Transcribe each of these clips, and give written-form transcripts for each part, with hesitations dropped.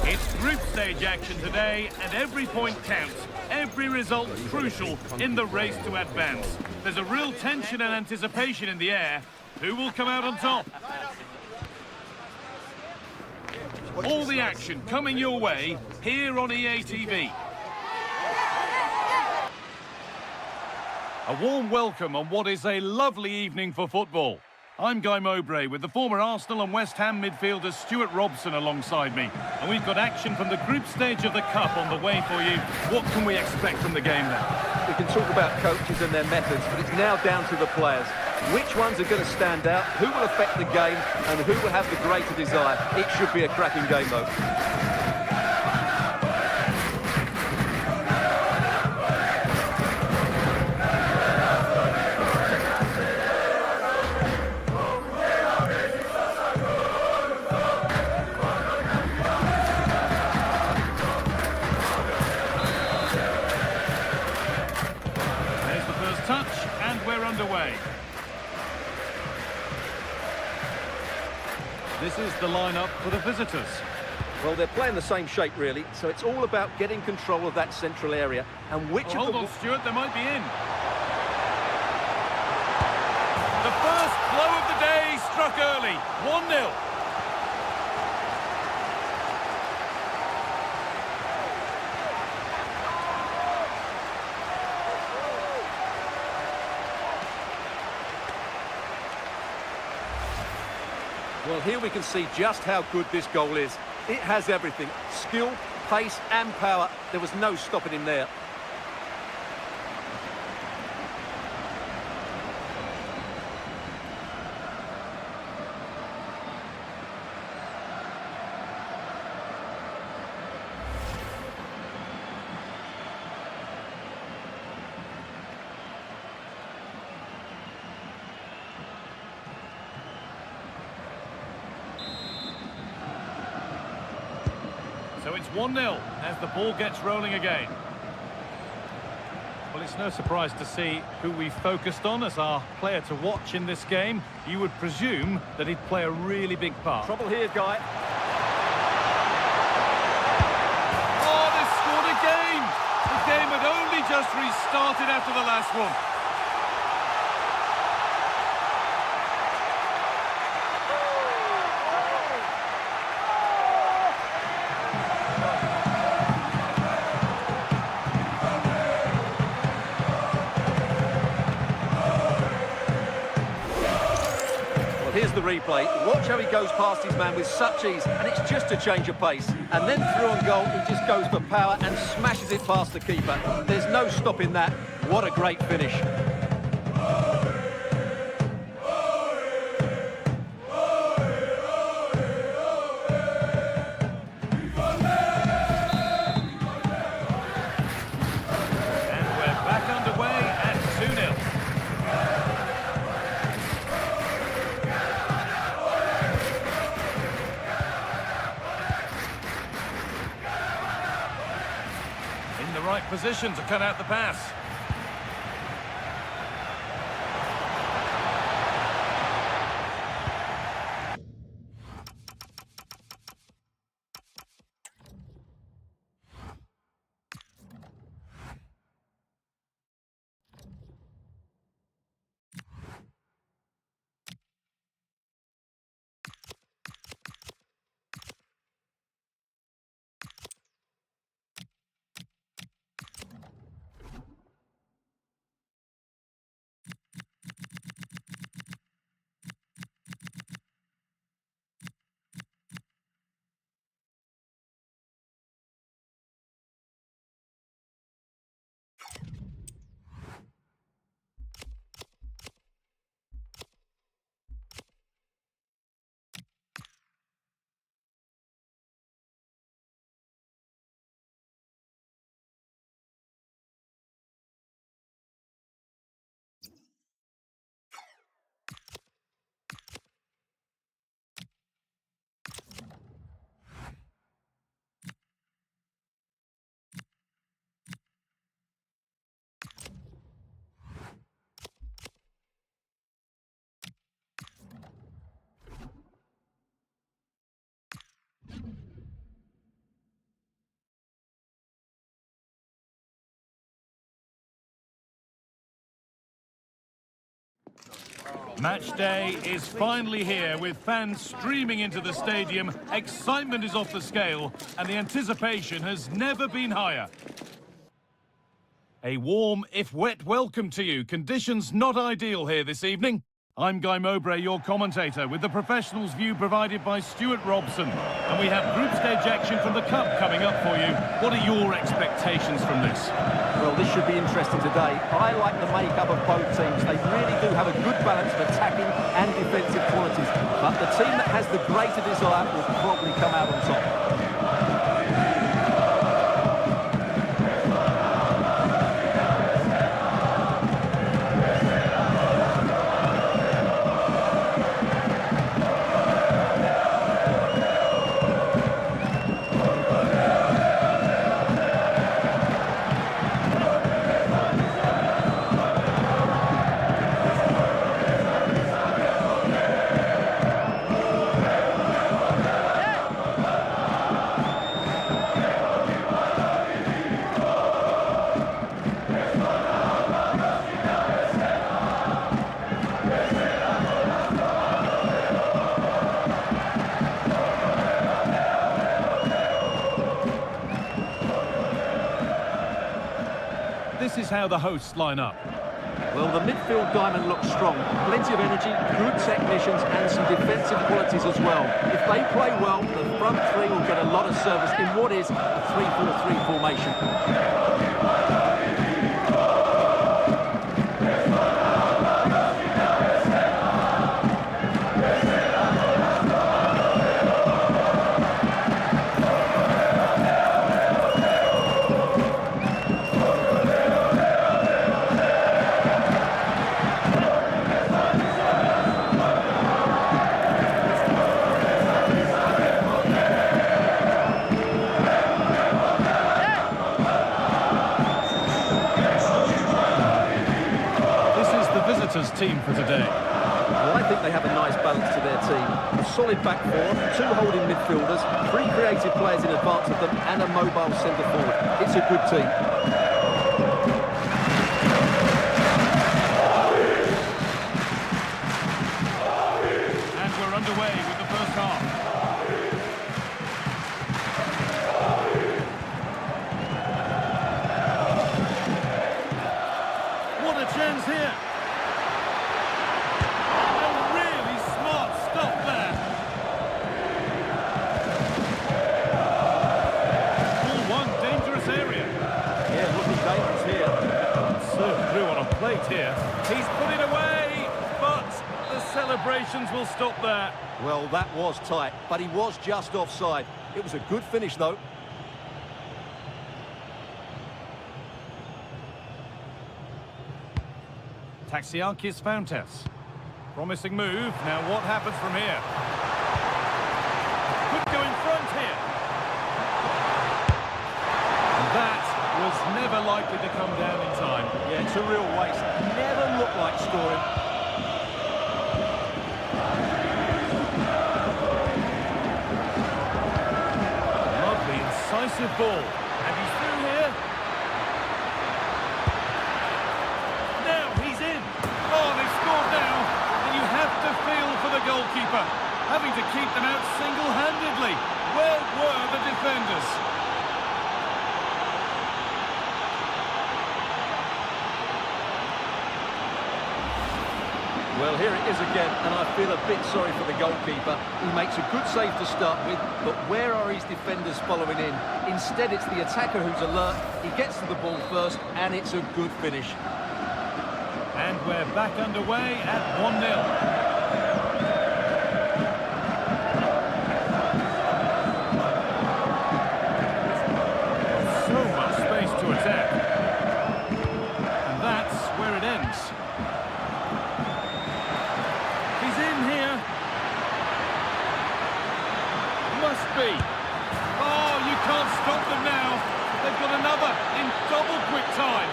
It's group stage action today, and every point counts. Every result crucial in the race to advance. There's a real tension and anticipation in the air. Who will come out on top? All the action coming your way here on EA TV. A warm welcome on what is a lovely evening for football. I'm Guy Mowbray with the former Arsenal and West Ham midfielder Stuart Robson alongside me. And we've got action from the group stage of the Cup on the way for you. What can we expect from the game then? We can talk about coaches and their methods, but it's now down to the players. Which ones are going to stand out, who will affect the game, and who will have the greater desire? It should be a cracking game, though. Underway. This is the lineup for the visitors. Well, they're playing the same shape, really, so it's all about getting control of that central area and which Hold on, Stuart, they might be in. The first blow of the day struck early, 1-0. Well, here we can see just how good this goal is. It has everything. Skill, pace and power. There was no stopping him there. So it's 1-0 as the ball gets rolling again. Well, it's no surprise to see who we focused on as our player to watch in this game. You would presume that he'd play a really big part. Trouble here, Guy. Oh, they scored again! The game had only just restarted after the last one. Here's the replay. Watch how he goes past his man with such ease, and it's just a change of pace. And then through on goal, he just goes for power and smashes it past the keeper. There's no stopping that. What a great finish. And we're back underway at 2-0. In the right position to cut out the pass. Match day is finally here with fans streaming into the stadium. Excitement is off the scale and the anticipation has never been higher. A warm, if wet, welcome to you. Conditions not ideal here this evening. I'm Guy Mowbray, your commentator, with the professionals' view provided by Stuart Robson. And we have group stage action from the Cup coming up for you. What are your expectations from this? Well, this should be interesting today. I like the makeup of both teams. They really do have a good balance of attacking and defensive qualities. But the team that has the greater desire will probably come out on top. This is how the hosts line up. Well, the midfield diamond looks strong. Plenty of energy, good technicians and some defensive defensive qualities as well. If they play well, the front three will get a lot of service in what is a 3-4-3 formation. Team for today. Well, I think they have a nice balance to their team. A solid back four, two holding midfielders, three creative players in advance of them, and a mobile centre forward. It's a good team. And we're underway with the first half. What a chance here! Here. He's put it away, but the celebrations will stop there. Well, that was tight, but he was just offside. It was a good finish, though. Taxiarchis Fountas. Promising move. Now what happens from here? Could go in front here. And that was never likely to come down in time. Yeah, it's a real waste. Never looked like scoring. Lovely, incisive ball. And he's through here. Now he's in. Oh, they've scored now. And you have to feel for the goalkeeper, having to keep them out single-handedly. Where were the defenders? Well, here it is again, and I feel a bit sorry for the goalkeeper. He makes a good save to start with, but where are his defenders following in? Instead, it's the attacker who's alert. He gets to the ball first, and it's a good finish. And we're back underway at 1-0. To attack, and that's where it ends. He's in here. Must be. Oh, you can't stop them now. They've got another in double quick time.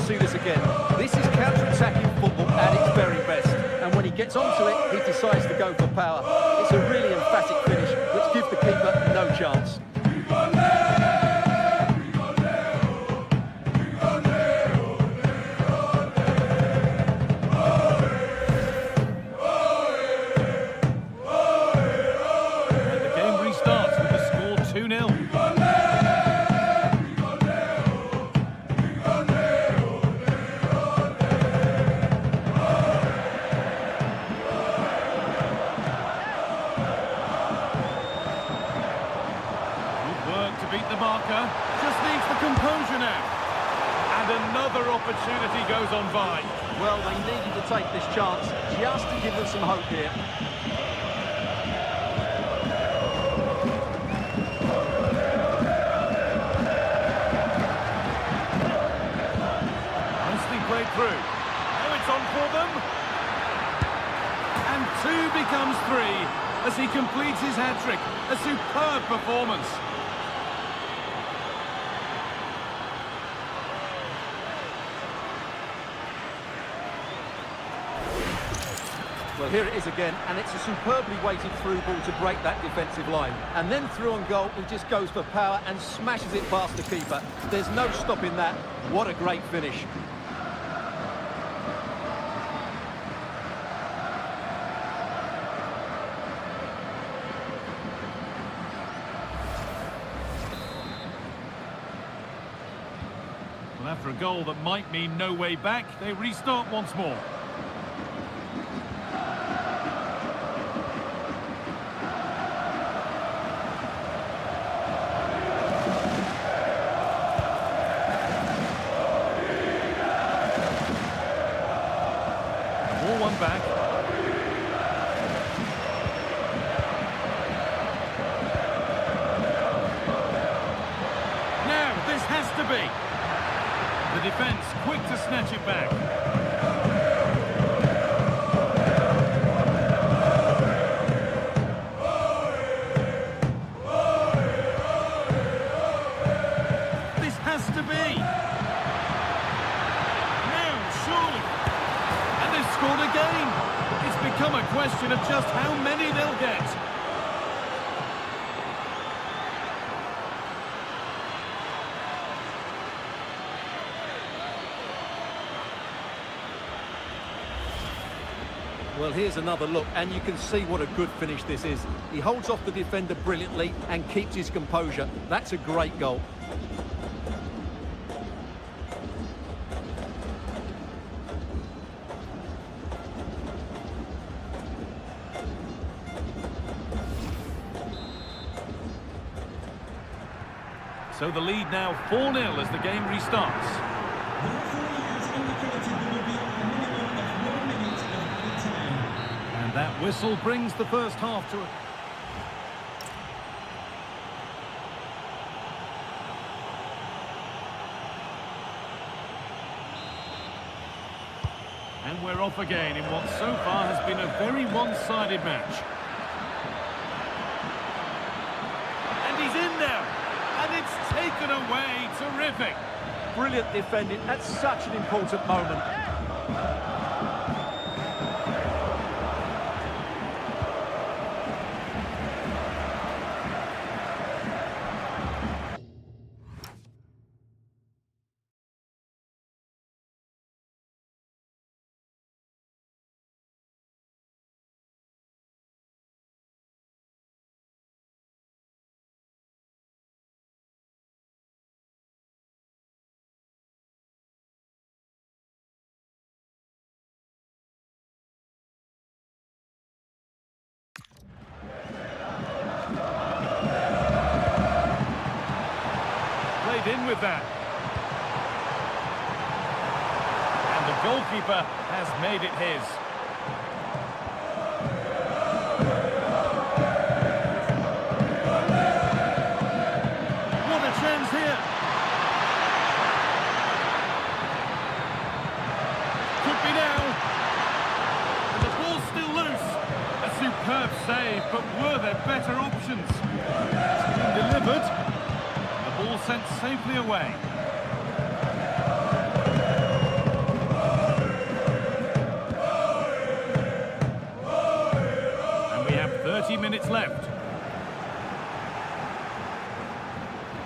See this again. This is counter-attacking football at its very best. And when he gets onto it, he decides to go for power. It's a really emphatic finish, which gives the keeper no chance. And the game restarts with the score 2-0. Beat the marker, just needs the composure now. And another opportunity goes on by. Well, they needed to take this chance just to give them some hope here. Nicely played through. Now it's on for them. And 2 becomes 3 as he completes his hat-trick. A superb performance. Well, here it is again, and it's a superbly weighted through ball to break that defensive line. And then through on goal, he just goes for power and smashes it past the keeper. There's no stopping that. What a great finish. And after a goal that might mean no way back, they restart once more. Ball one back. Now, this has to be. The defence quick to snatch it back. This has to be. Now, surely. And they've scored again. It's become a question of just how many they'll get. Well, here's another look, and you can see what a good finish this is. He holds off the defender brilliantly and keeps his composure. That's a great goal. So the lead now 4-0 as the game restarts. That whistle brings the first half to a... And we're off again in what so far has been a very one-sided match. And he's in there, and it's taken away. Terrific. Brilliant defending at such an important moment. In with that. And the goalkeeper has made it his. What a chance here. Could be now. And the ball's still loose. A superb save, but were there better options? It's been delivered. Ball sent safely away. And we have 30 minutes left.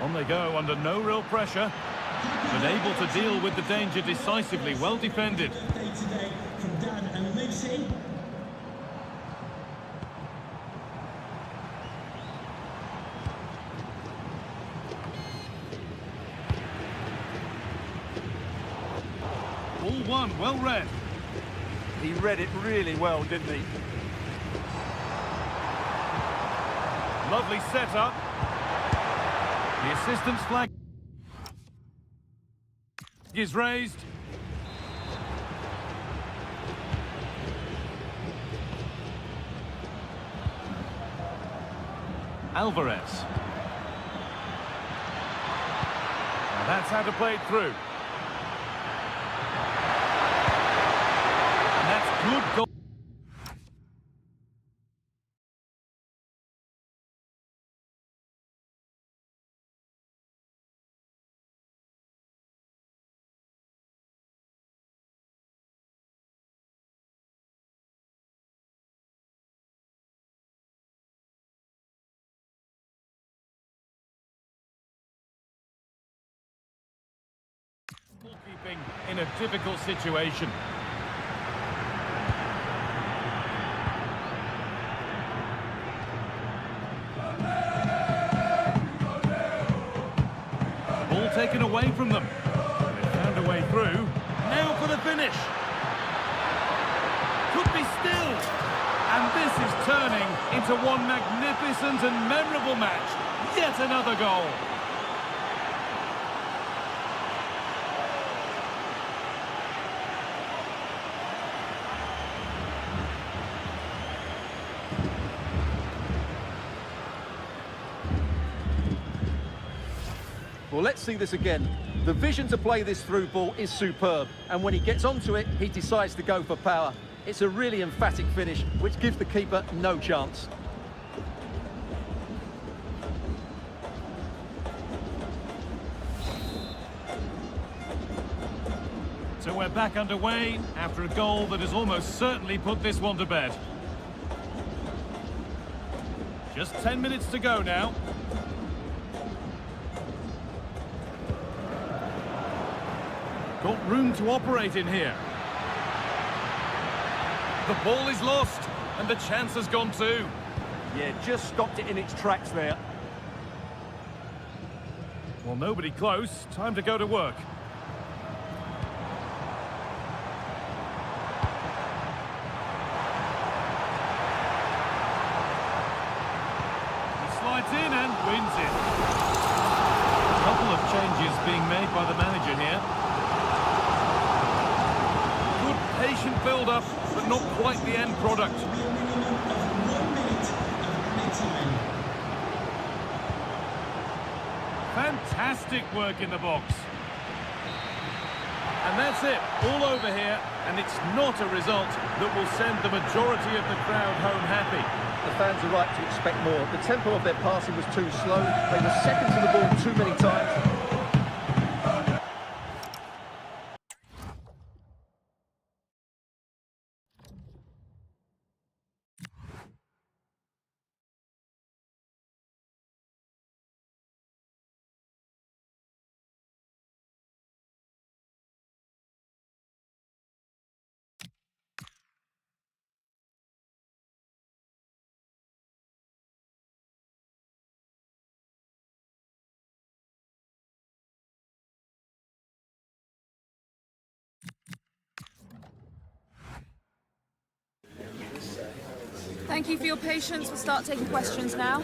On they go under no real pressure, but able to deal with the danger decisively. Well defended. All one, well read. He read it really well, didn't he? Lovely setup. The assistant's flag is raised. Alvarez. Now that's how to play it through. Good goal. Keeping in a difficult situation. Ball taken away from them. through. Now for the finish. Could be still. And this is turning into one magnificent and memorable match. Yet another goal. Well, let's see this again. The vision to play this through ball is superb, and when he gets onto it, he decides to go for power. It's a really emphatic finish, which gives the keeper no chance. So we're back underway after a goal that has almost certainly put this one to bed. Just 10 minutes to go now. Got room to operate in here. The ball is lost, and the chance has gone too. Yeah, just stopped it in its tracks there. Well, nobody close. Time to go to work. He slides in and wins it. A couple of changes being made by the manager here. Patient build-up, but not quite the end product. Fantastic work in the box. And that's it, all over here, and it's not a result that will send the majority of the crowd home happy. The fans are right to expect more. The tempo of their passing was too slow. They were second to the ball too many times. Thank you for your patience. We'll start taking questions now.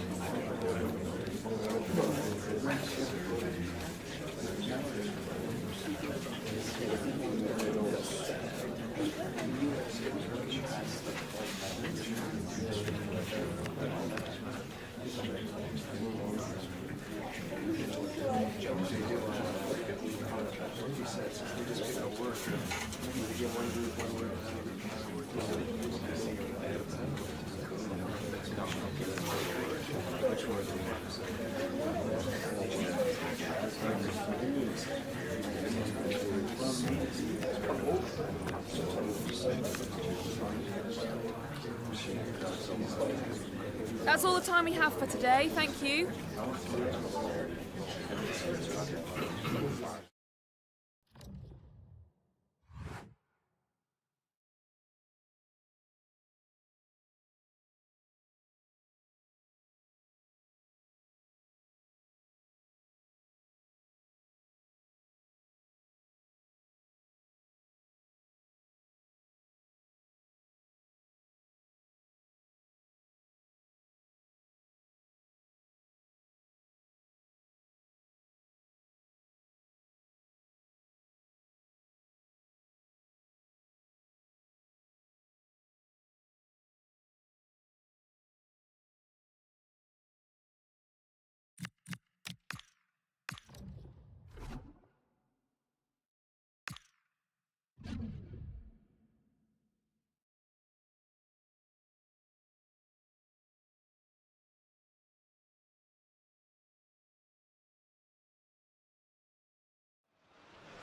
That's all the time we have for today. Thank you.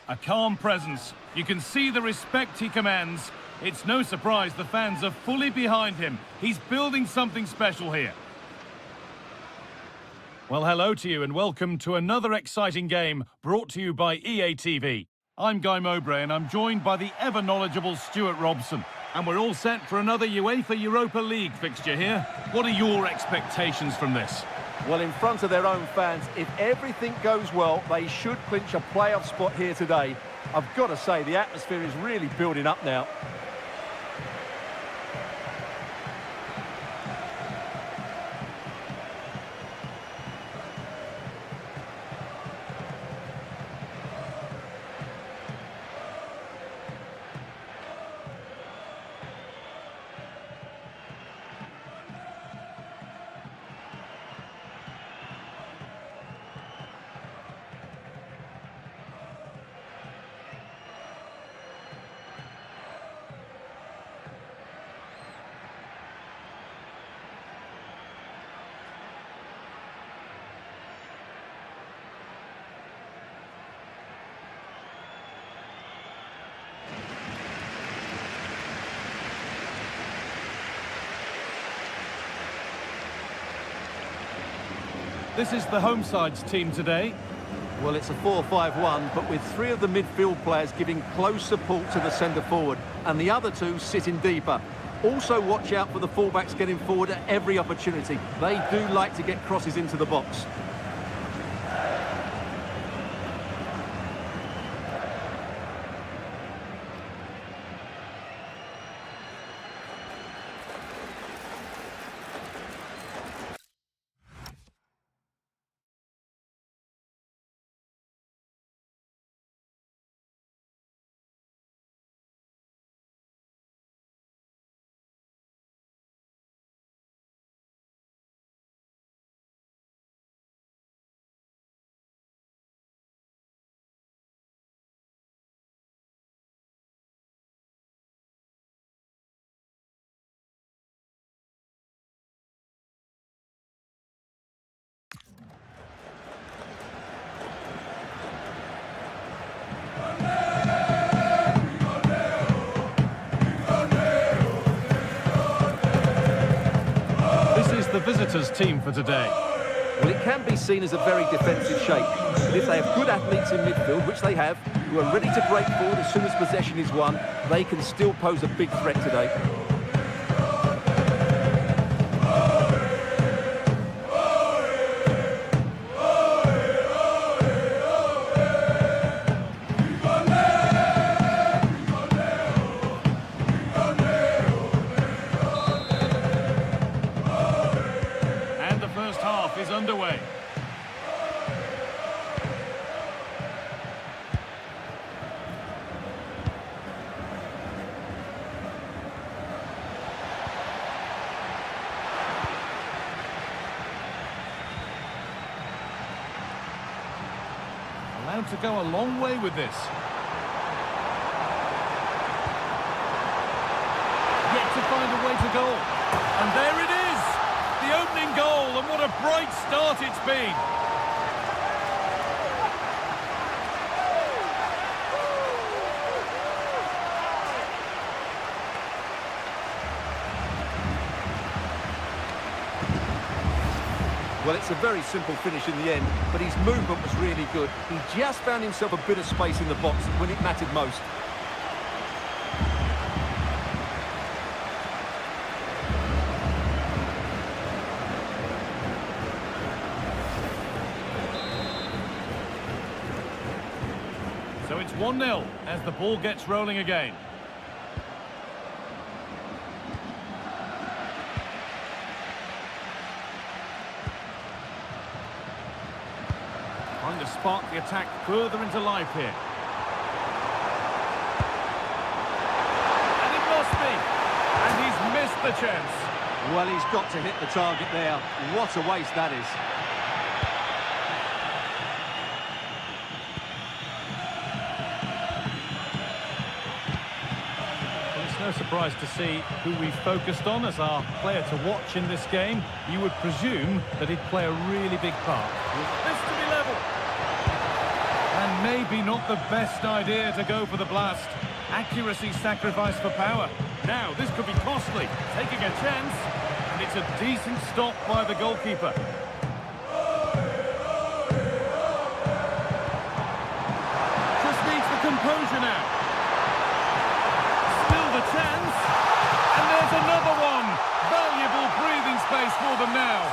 A calm presence. You can see the respect he commands. It's no surprise the fans are fully behind him. He's building something special here. Well, hello to you and welcome to another exciting game brought to you by EA TV. I'm Guy Mowbray and I'm joined by the ever-knowledgeable Stuart Robson. And we're all set for another UEFA Europa League fixture here. What are your expectations from this? Well, in front of their own fans, if everything goes well, they should clinch a playoff spot here today. I've got to say, the atmosphere is really building up now. This is the home side's team today. Well, it's a 4-5-1, but with three of the midfield players giving close support to the centre forward, and the other two sitting deeper. Also watch out for the fullbacks getting forward at every opportunity. They do like to get crosses into the box. The visitors' team for today. Well, it can be seen as a very defensive shape, but if they have good athletes in midfield, which they have, who are ready to break forward as soon as possession is won, they can still pose a big threat today. Is underway. Allowed to go a long way with this. Yet to find a way to goal. And there it is! The opening goal, and what a bright start it's been. Well, it's a very simple finish in the end, but his movement was really good. He just found himself a bit of space in the box when it mattered most. So it's 1-0 as the ball gets rolling again. Trying to spark the attack further into life here. And it must be. And he's missed the chance. Well, he's got to hit the target there. What a waste that is. No surprise to see who we focused on as our player to watch in this game. You would presume that he'd play a really big part. This to be level. And maybe not the best idea to go for the blast. Accuracy sacrificed for power. Now, this could be costly. Taking a chance. And it's a decent stop by the goalkeeper. Just needs the composure now. The chance, and there's another one. Valuable breathing space for them now.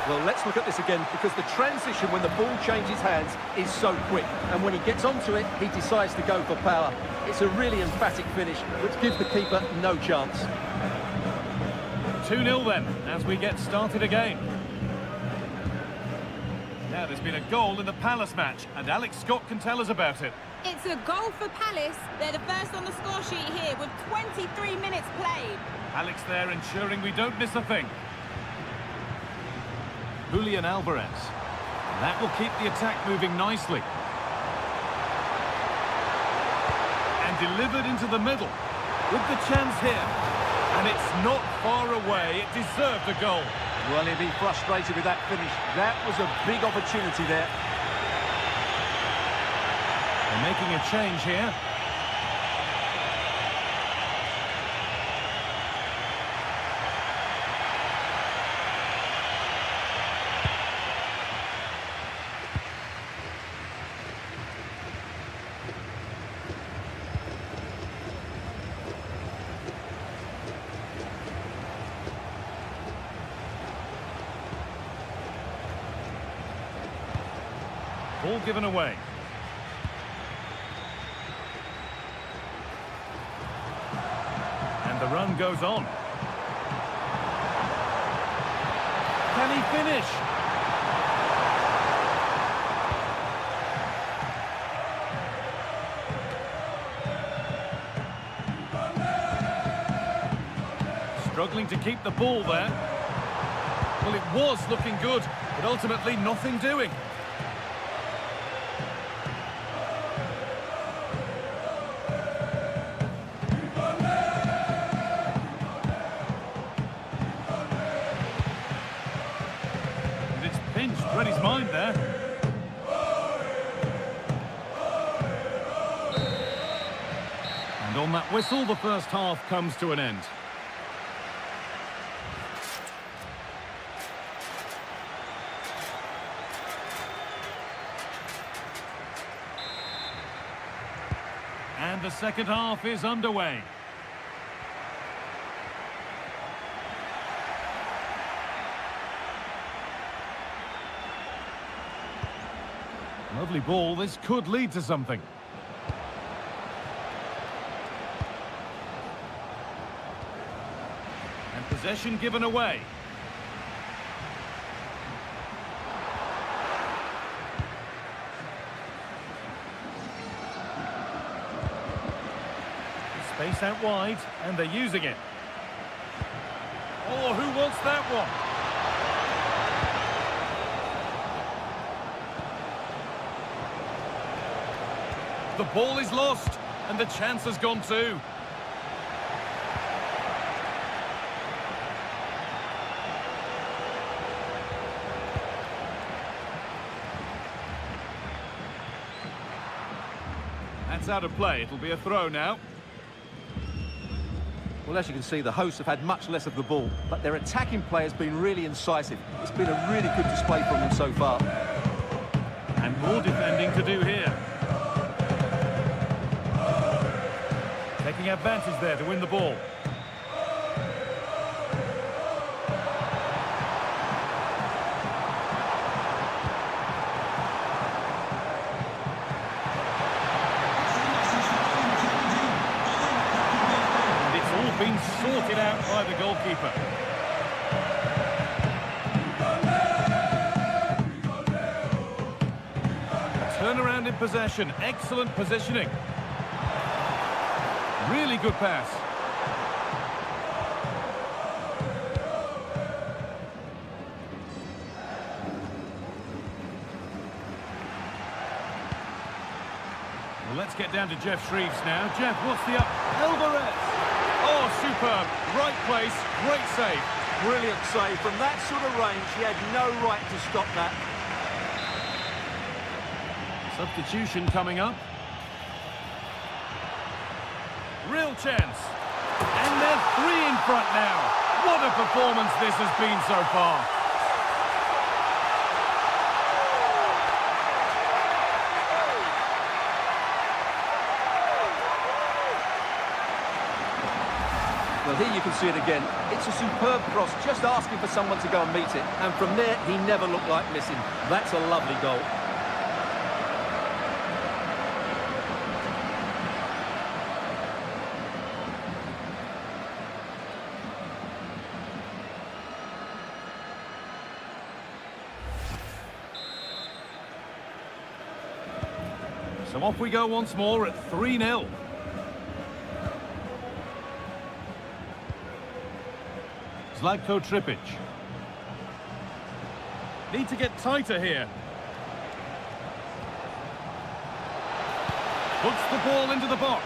Well, let's look at this again, because the transition when the ball changes hands is so quick. And when he gets onto it, he decides to go for power. It's a really emphatic finish, which gives the keeper no chance. 2-0 then, as we get started again. Now, there's been a goal in the Palace match, and Alex Scott can tell us about it. It's a goal for Palace. They're the first on the score sheet here with 23 minutes played. Alex there ensuring we don't miss a thing. Julian Alvarez. And that will keep the attack moving nicely. And delivered into the middle. With the chance here. And it's not far away. It deserved a goal. Well, he'll be frustrated with that finish. That was a big opportunity there. They're making a change here. Ball given away. And the run goes on. Can he finish? Struggling to keep the ball there. Well, it was looking good, but ultimately nothing doing. Read his mind there. And on that whistle, the first half comes to an end. And the second half is underway. Lovely ball, this could lead to something. And possession given away. Space out wide, and they're using it. Oh, who wants that one? The ball is lost, and the chance has gone too. That's out of play. It'll be a throw now. Well, as you can see, the hosts have had much less of the ball, but their attacking play has been really incisive. It's been a really good display from them so far. And more defending to do here. Taking advantage there to win the ball. And it's all been sorted out by the goalkeeper. Turnaround in possession, excellent positioning. Really good pass. Well, let's get down to Jeff Shreves now. Jeff, what's the up? Alvarez! Oh, superb. Right place, great save. Brilliant save. From that sort of range, he had no right to stop that. Substitution coming up. Real chance. And they're 3 in front now. What a performance this has been so far. Well, here you can see it again. It's a superb cross, just asking for someone to go and meet it. And from there, he never looked like missing. That's a lovely goal. So off we go once more at 3-0. Zlatko Tripic. Need to get tighter here. Puts the ball into the box.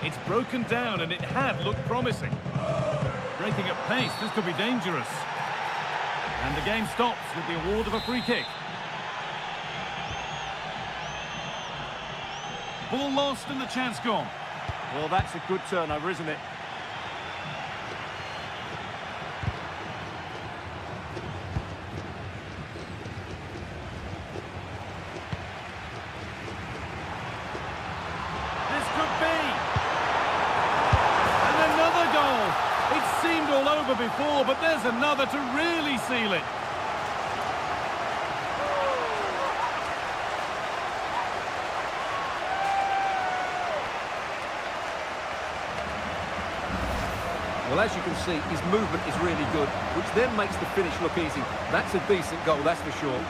It's broken down and it had looked promising. Breaking at pace, this could be dangerous. And the game stops with the award of a free kick. Ball lost and the chance gone. Well, that's a good turnover, isn't it? This could be. And another goal. It seemed all over before, but there's another to really seal it. Well, as you can see, his movement is really good, which then makes the finish look easy. That's a decent goal, that's for sure.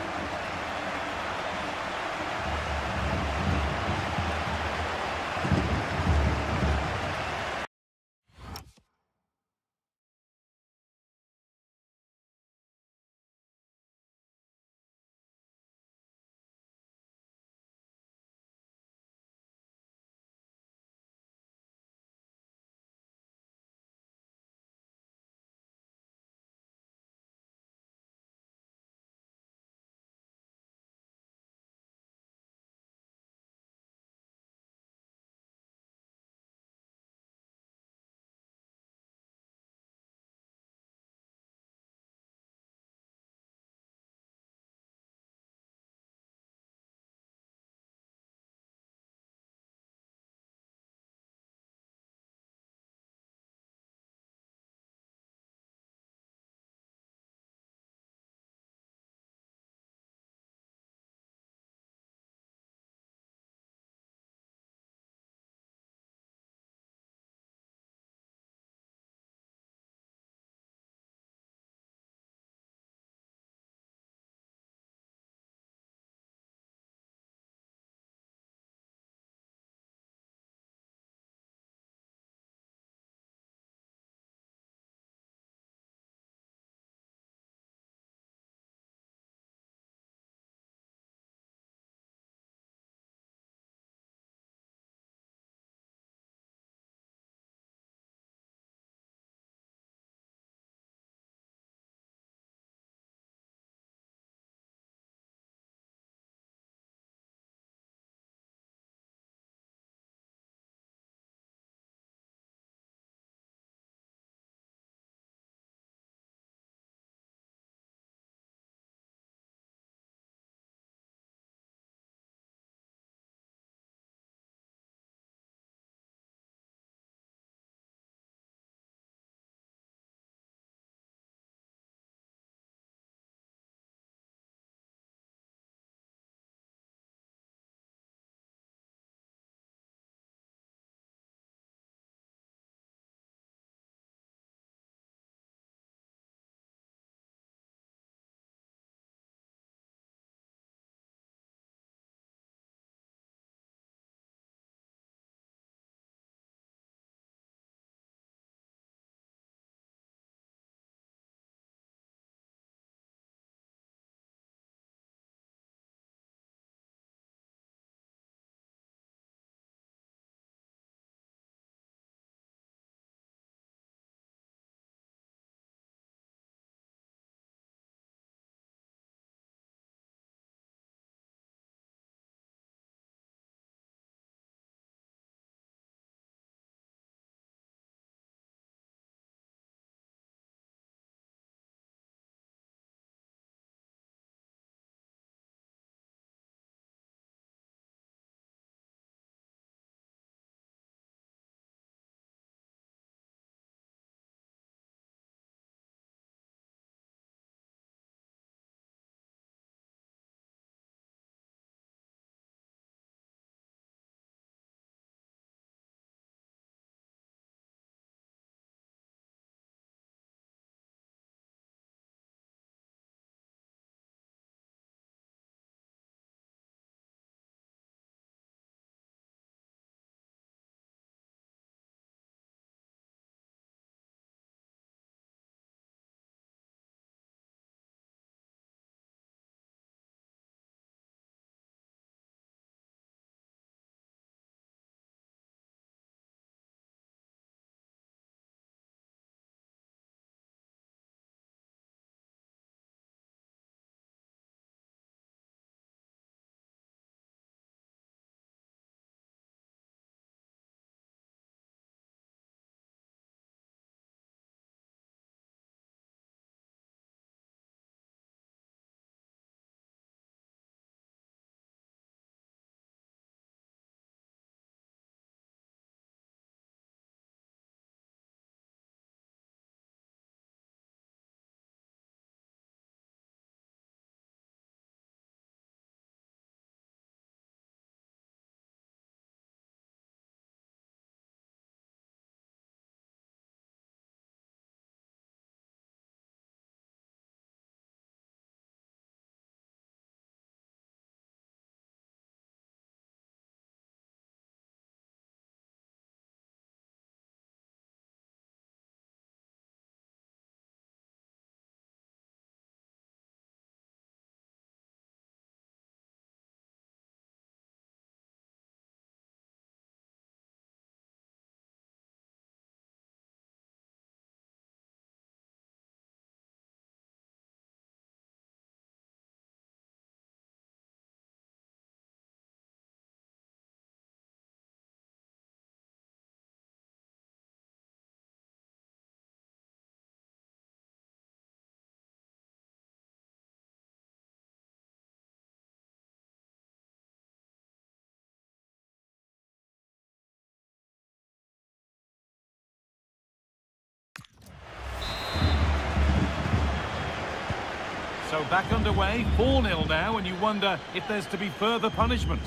So back underway, 4-0 now, and you wonder if there's to be further punishment.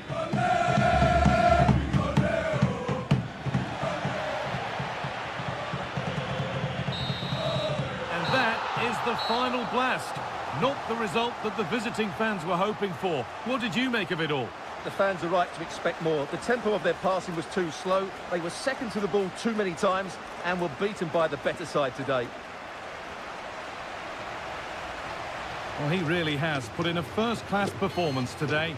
And that is the final blast. Not the result that the visiting fans were hoping for. What did you make of it all? The fans are right to expect more. The tempo of their passing was too slow. They were second to the ball too many times and were beaten by the better side today. Well, he really has put in a first-class performance today.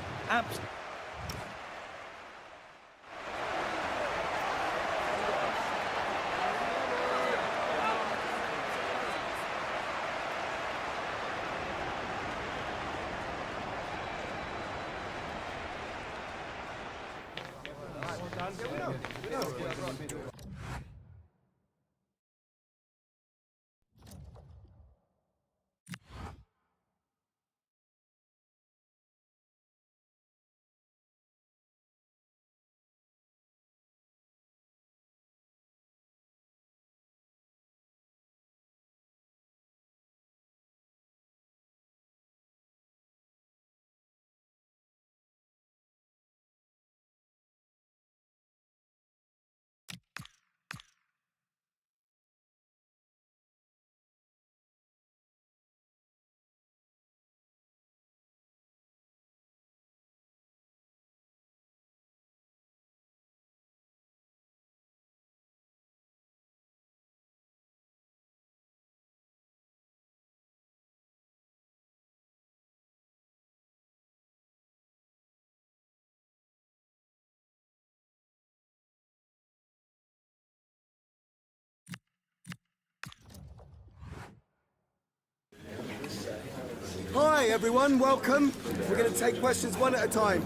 Hi everyone, welcome. We're going to take questions one at a time.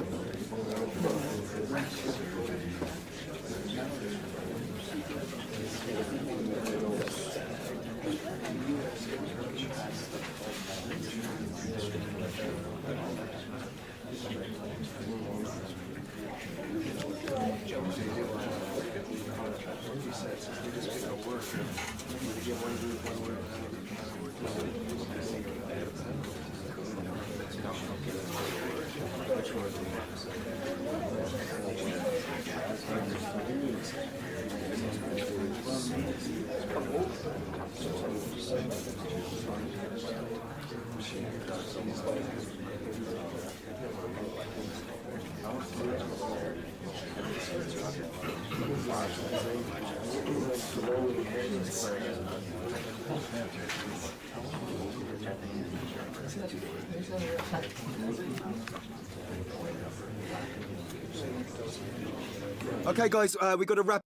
Okay guys, we've got to wrap.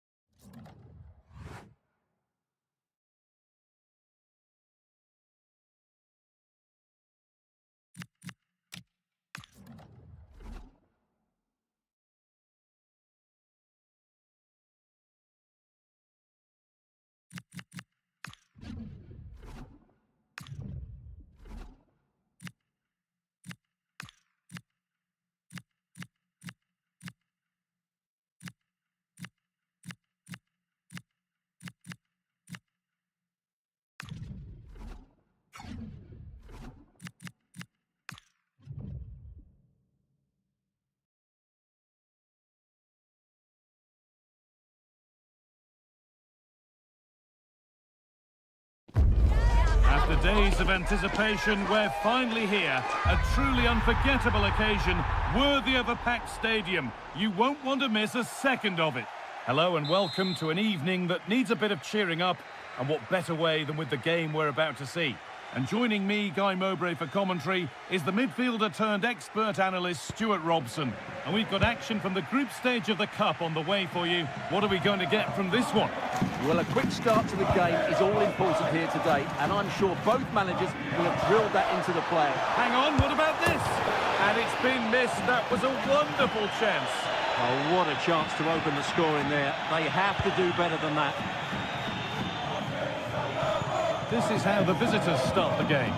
After days of anticipation, we're finally here. A truly unforgettable occasion, worthy of a packed stadium. You won't want to miss a second of it. Hello and welcome to an evening that needs a bit of cheering up, and what better way than with the game we're about to see. And joining me, Guy Mowbray, for commentary is the midfielder-turned-expert analyst Stuart Robson. And we've got action from the group stage of the Cup on the way for you. What are we going to get from this one? Well, a quick start to the game is all important here today, and I'm sure both managers will have drilled that into the players. Hang on, what about this? And it's been missed. That was a wonderful chance. Oh, what a chance to open the score in there. They have to do better than that. This is how the visitors start the game.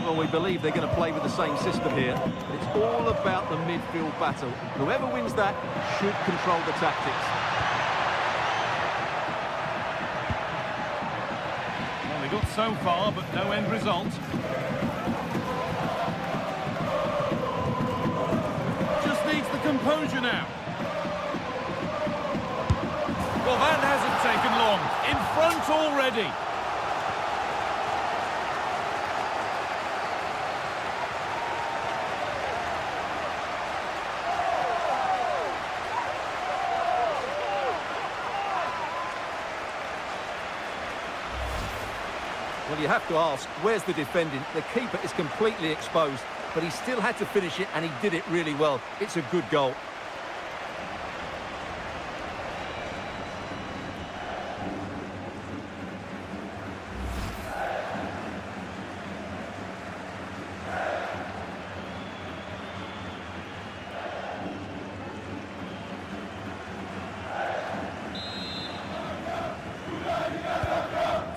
Well, we believe they're going to play with the same system here. It's all about the midfield battle. Whoever wins that should control the tactics. Well, they've got so far, but no end result. Just needs the composure now. Well, that hasn't taken long. In front already. Well, you have to ask, where's the defending? The keeper is completely exposed, but he still had to finish it, and he did it really well. It's a good goal.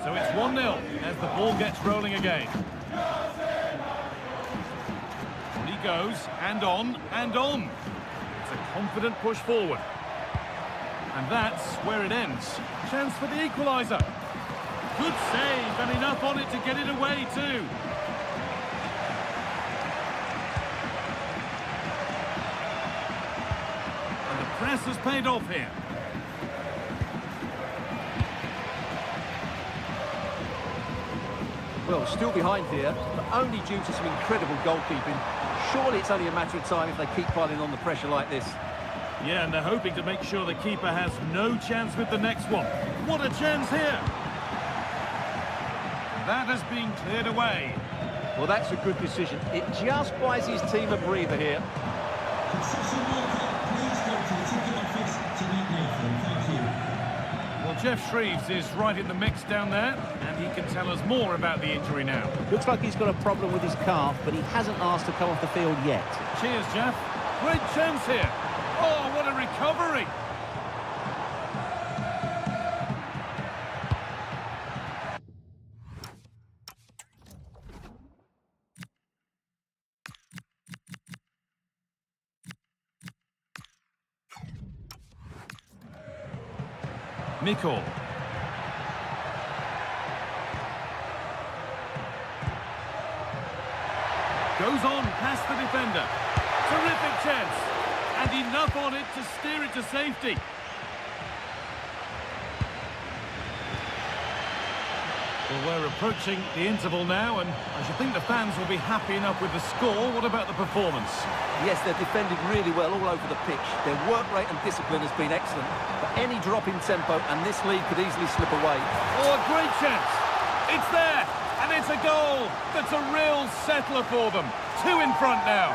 So it's 1-0 as the ball gets rolling again. On he goes, and on, and on. It's a confident push forward. And that's where it ends. Chance for the equaliser. Good save, and enough on it to get it away too. And the press has paid off here. Well, still behind here, but only due to some incredible goalkeeping. Surely it's only a matter of time if they keep piling on the pressure like this. Yeah, and they're hoping to make sure the keeper has no chance with the next one. What a chance here! That has been cleared away. Well, that's a good decision. It just buys his team a breather here. Well, Jeff Shreves is right in the mix down there, and he can tell us more about the injury now. Looks like he's got a problem with his calf, but he hasn't asked to come off the field yet. Cheers, Jeff. Great chance here. Oh, what a recovery. Mikkel. Goes on past the defender. Terrific chance. And enough on it to steer it to safety. Well, we're approaching the interval now, and I should think the fans will be happy enough with the score. What about the performance? Yes, they've defended really well all over the pitch. Their work rate and discipline has been excellent. But any drop in tempo, and this lead could easily slip away. Oh, a great chance. It's there, and it's a goal. That's a real settler for them. 2 in front now.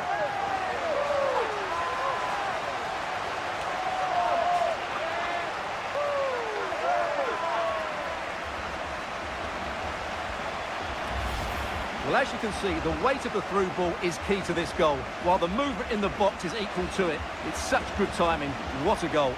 Well, as you can see, the weight of the through ball is key to this goal, while the movement in the box is equal to it. It's such good timing. What a goal.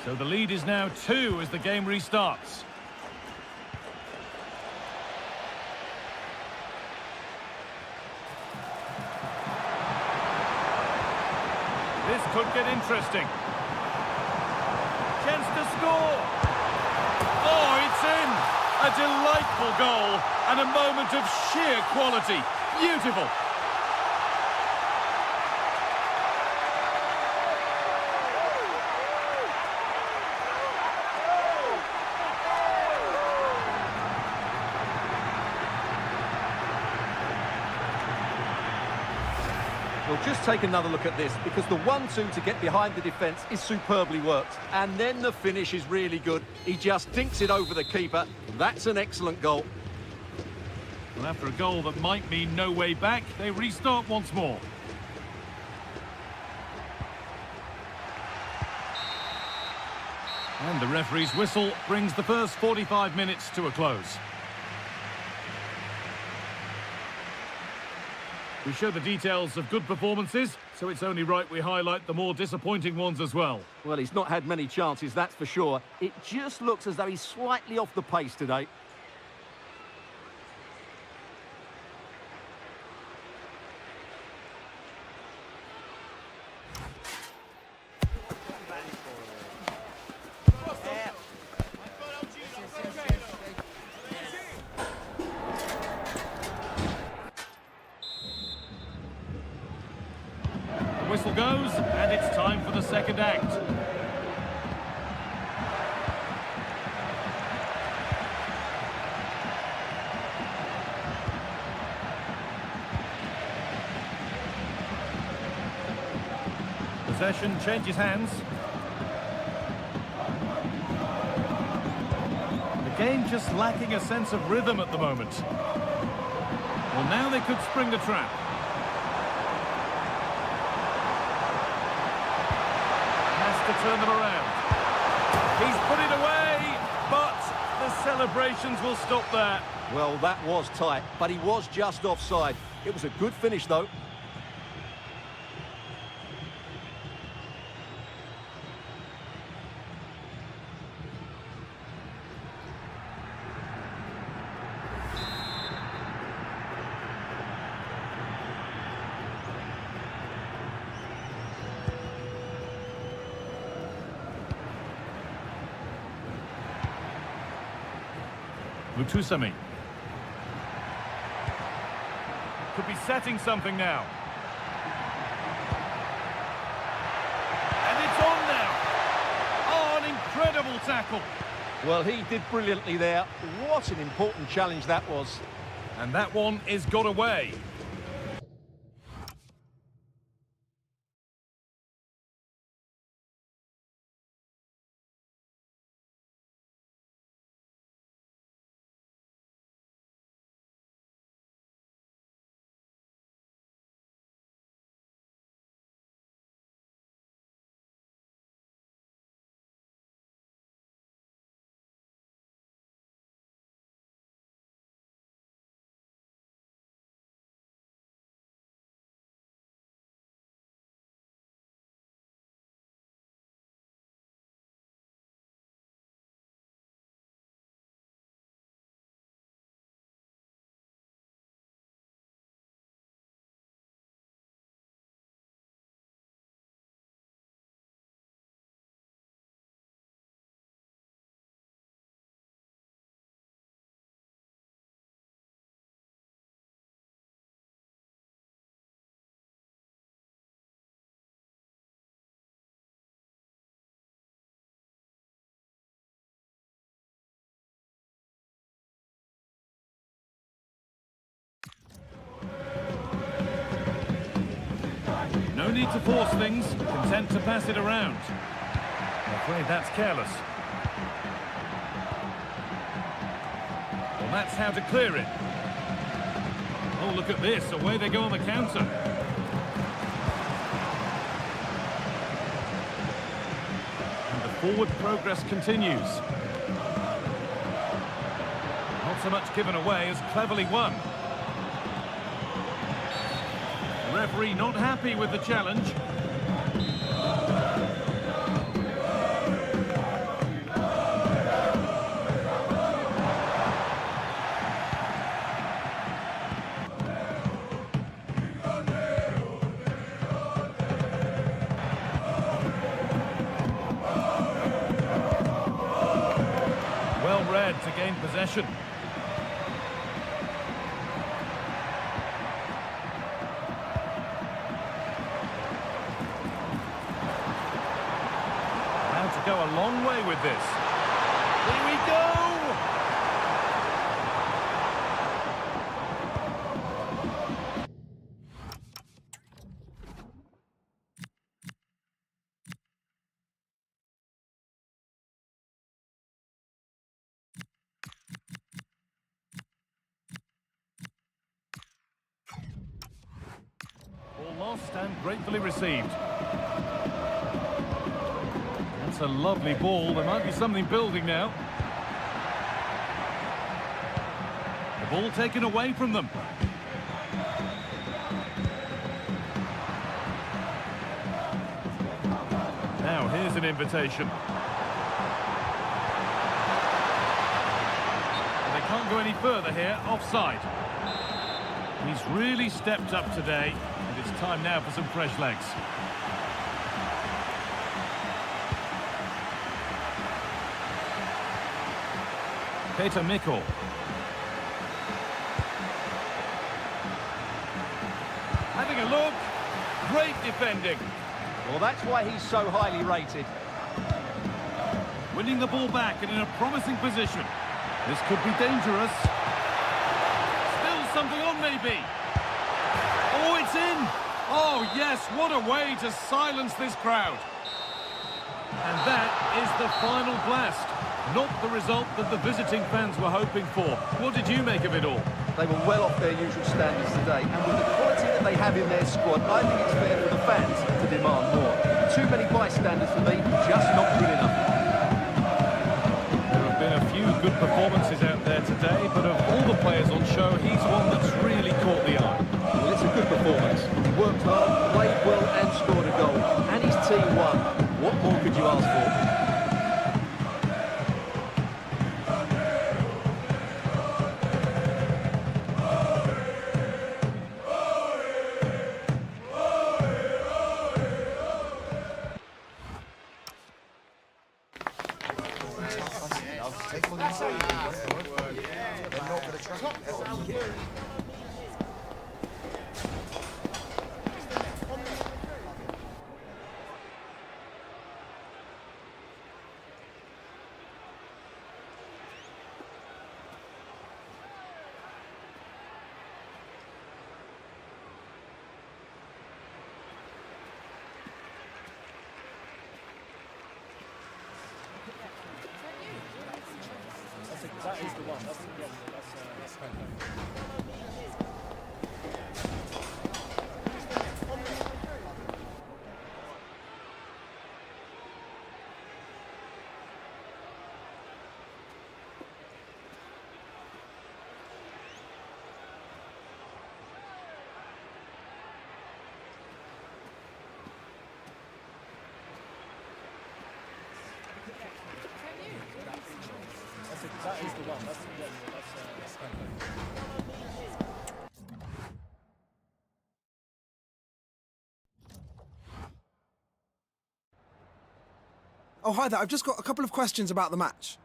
So the lead is now 2 as the game restarts. This could get interesting. Chance to score. Oh, it's in. A delightful goal and a moment of sheer quality. Beautiful. Well, just take another look at this, because the 1-2 to get behind the defence is superbly worked. And then the finish is really good. He just dinks it over the keeper. That's an excellent goal. Well, after a goal that might mean no way back, they restart once more. And the referee's whistle brings the first 45 minutes to a close. We show the details of good performances, so it's only right we highlight the more disappointing ones as well. Well, he's not had many chances, that's for sure. It just looks as though he's slightly off the pace today. whistle goes, and it's time for the second act. Possession changes hands. The game just lacking a sense of rhythm at the moment. Well, now they could spring the trap. Has to turn them around. He's put it away, but the celebrations will stop there. Well, that was tight, but he was just offside. It was a good finish, though. Mutusami. Could be setting something now. And it's on now. Oh, an incredible tackle. Well, he did brilliantly there. What an important challenge that was. And that one is got away. No need to force things, content to pass it around. I'm afraid that's careless. Well, that's how to clear it. Oh, look at this, away they go on the counter. And the forward progress continues. Not so much given away as cleverly won. Referee not happy with the challenge. Well read to gain possession. Go a long way with this. Here we go! Ball lost and gratefully received. That's a lovely ball. There might be something building now. The ball taken away from them. Now here's an invitation. They can't go any further here. Offside. He's really stepped up today, and it's time now for some fresh legs. Peter Mikkel. Having a look. Great defending. Well, that's why he's so highly rated. Winning the ball back and in a promising position. This could be dangerous. Still something on, maybe. Oh, it's in. Oh, yes, what a way to silence this crowd. And that is the final blast. Not the result that the visiting fans were hoping for. What did you make of it all? They were well off their usual standards today, and with the quality that they have in their squad, I think it's fair for the fans to demand more. Too many bystanders for me, just not good enough. There have been a few good performances out there today, but of all the players on show, he's one that's really caught the eye. Well, it's a good performance. He worked hard, played well, and scored a goal. And his team won. What more could you ask for? Oh, hi there. I've just got a couple of questions about the match.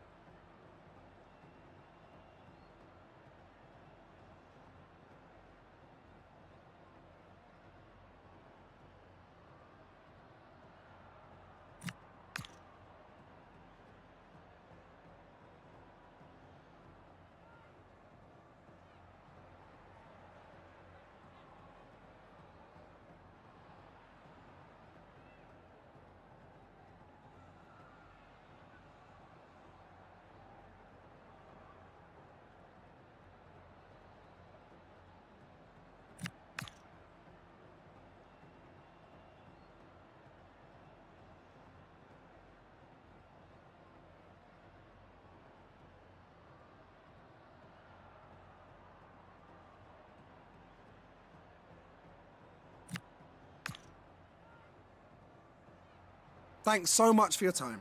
Thanks so much for your time.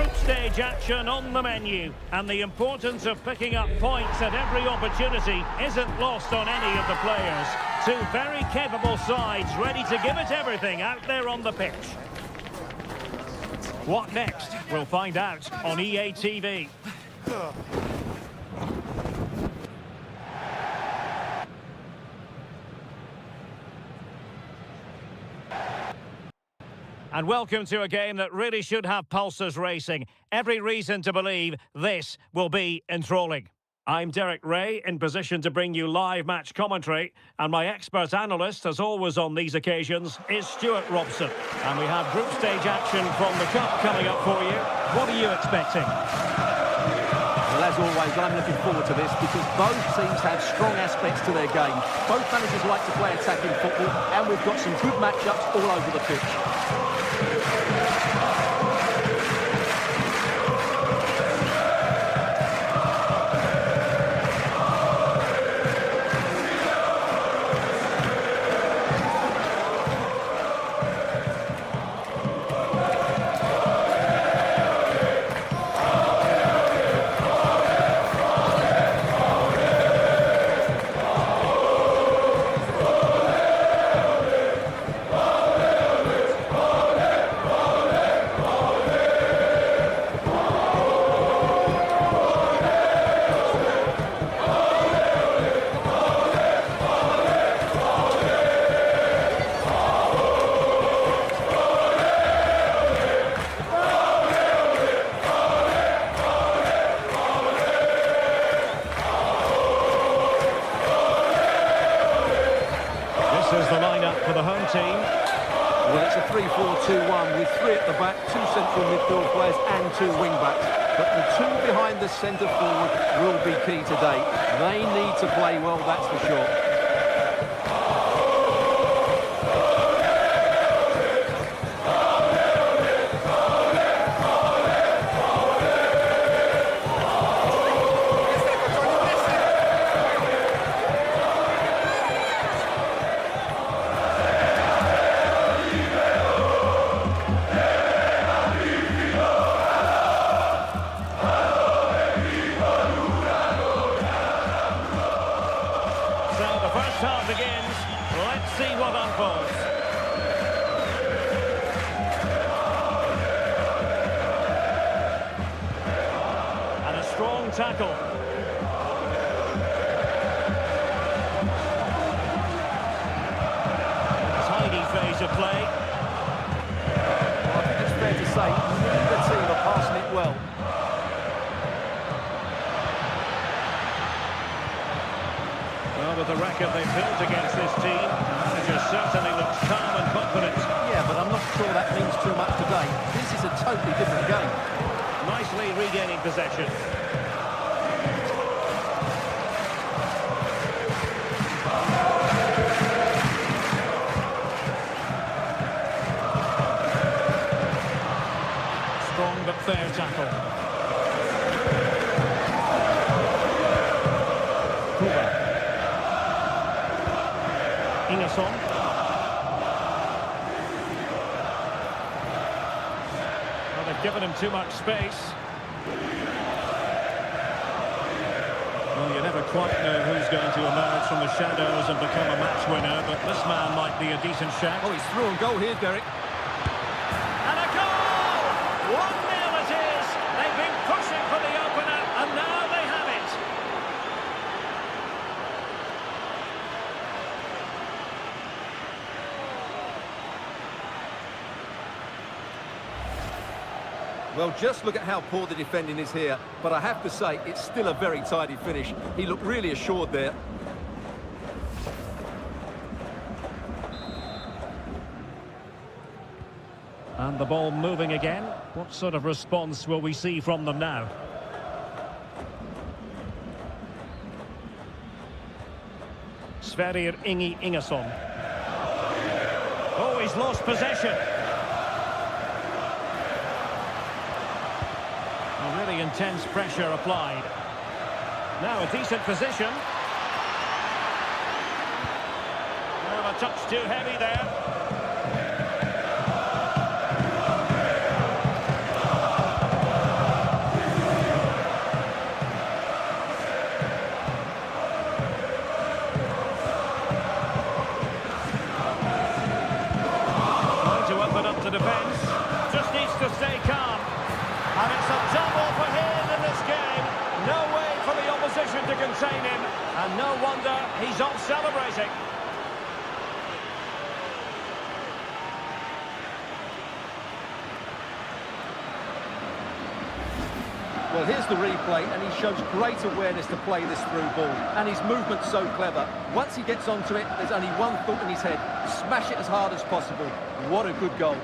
Group stage action on the menu, and the importance of picking up points at every opportunity isn't lost on any of the players. Two very capable sides ready to give it everything out there on the pitch. What next? We'll find out on EA TV. And welcome to a game that really should have pulses racing. Every reason to believe this will be enthralling. I'm Derek Ray, in position to bring you live match commentary, and my expert analyst, as always on these occasions, is Stuart Robson. And we have group stage action from the Cup coming up for you. What are you expecting? Well, as always, I'm looking forward to this because both teams have strong aspects to their game. Both managers like to play attacking football, and we've got some good matchups all over the pitch. This is the lineup for the home team. Well, it's a 3-4-2-1 with three at the back, two central midfield players and two wing-backs. But the two behind the centre forward will be key today. They need to play well, that's for sure. Half begins. Let's see what unfolds. And a strong tackle. Tidy phase of play. Well, I think it's fair to say neither team are passing it well. Well, with the record they've built against this team, the manager certainly looks calm and confident. Yeah, but I'm not sure that means too much today. This is a totally different game. Nicely regaining possession. Strong but fair tackle. Ingerson. Well, they've given him too much space. Well, you never quite know who's going to emerge from the shadows and become a match winner, but this man might be a decent shout. Oh, he's through and goal here, Derek. And a goal! 1-0 it is. They've been pushing for the opener, and now they have it. Well, just look at how poor the defending is here. But I have to say, it's still a very tidy finish. He looked really assured there. And the ball moving again. What sort of response will we see from them now? Sverrir Ingi Ingerson. Oh, he's lost possession. Really intense pressure applied. Now a decent position. Well, a touch too heavy there. position to contain him, and no wonder he's off celebrating. Well, here's the replay, and he shows great awareness to play this through ball. And his movement's so clever. Once he gets onto it, there's only one thought in his head. Smash it as hard as possible. What a good goal.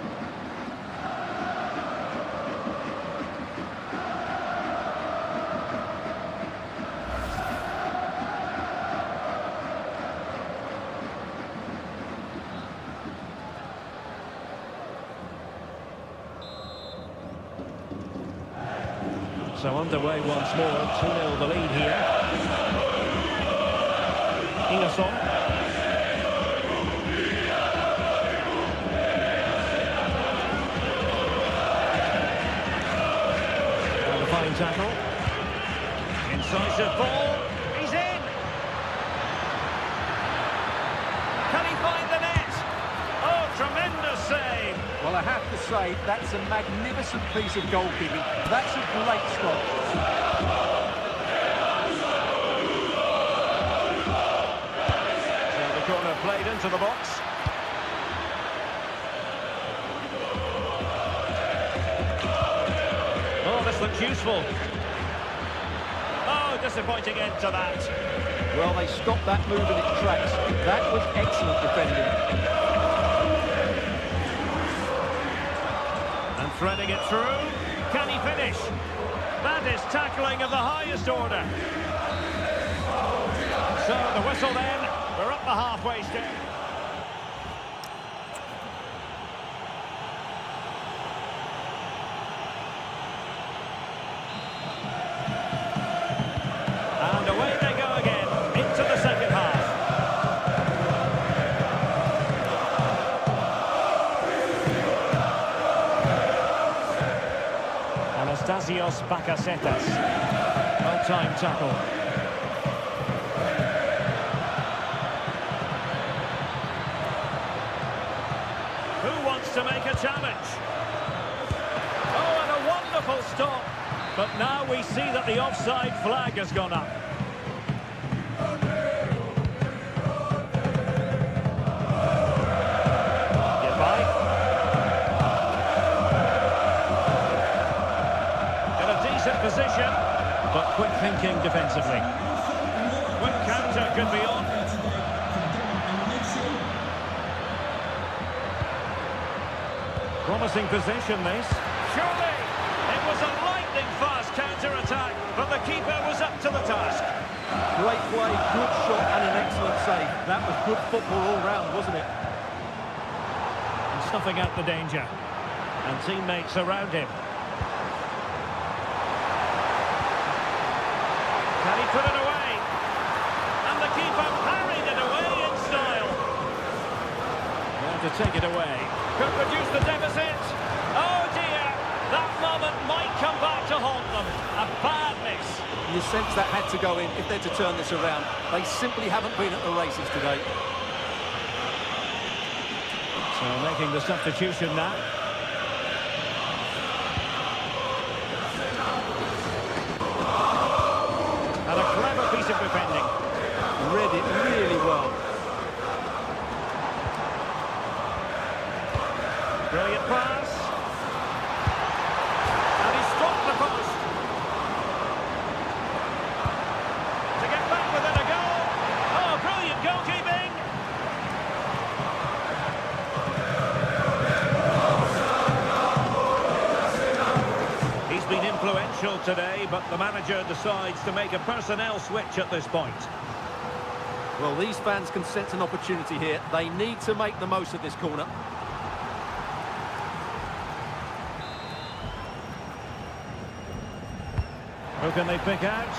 So underway once more, 2-0 the lead here. Ingerson. And a fine tackle. Incisive ball. He's in. Can he find the net? Oh, tremendous save. Well, I have to say, that's a magnificent piece of goalkeeping. That's a great stop. So the corner played into the box. Oh, this looks useful. Oh, disappointing end to that. Well, they stopped that move in its tracks. That was excellent defending. Threading it through. Can he finish? That is tackling of the highest order. So the whistle then. We're up the halfway stage. And away they go again into the second half. Anastasios Bakasetas. Well-timed tackle. Who wants to make a challenge? Oh, and a wonderful stop. But now we see that the offside flag has gone up. Position, but quick thinking defensively. Quick counter could be on. Promising position this. Surely it was a lightning fast counter-attack, but the keeper was up to the task. Great play, good shot and an excellent save. That was good football all round, wasn't it? And snuffing out the danger. And teammates around him. Can he put it away? And the keeper parried it away in style. Going to take it away. Could reduce the deficit. Oh dear, that moment might come back to haunt them. A bad miss. You sense that had to go in if they're to turn this around. They simply haven't been at the races today. So making the substitution now. And a clever piece of defending. Read it really well. Brilliant pass. And he struck the post. To get back within a goal. Oh, brilliant goalkeeping. He's been influential today, but the manager decides to make a personnel switch at this point. Well, these fans can sense an opportunity here. They need to make the most of this corner. Who can they pick out?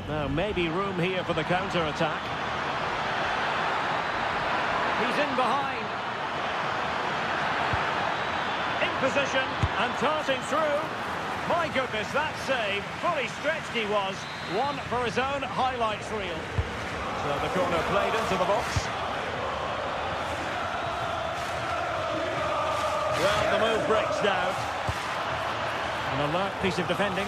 Now, maybe room here for the counter-attack. He's in behind. In position and darting through. My goodness, that save. Fully stretched he was. One for his own highlights reel. So the corner played into the box. Well, the move breaks down. An alert piece of defending.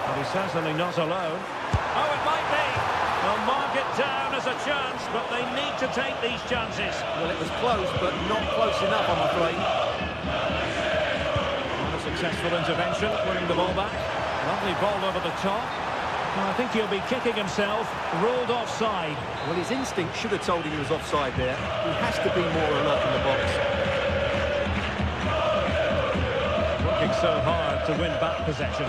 But he's certainly not alone. Oh, it might be. They'll mark it down as a chance, but they need to take these chances. Well, it was close, but not close enough, I'm afraid. A successful intervention, winning the ball back. Lovely ball over the top. I think he'll be kicking himself. Ruled offside. Well, his instinct should have told him he was offside there. He has to be more alert in the box. Working so hard to win back possession.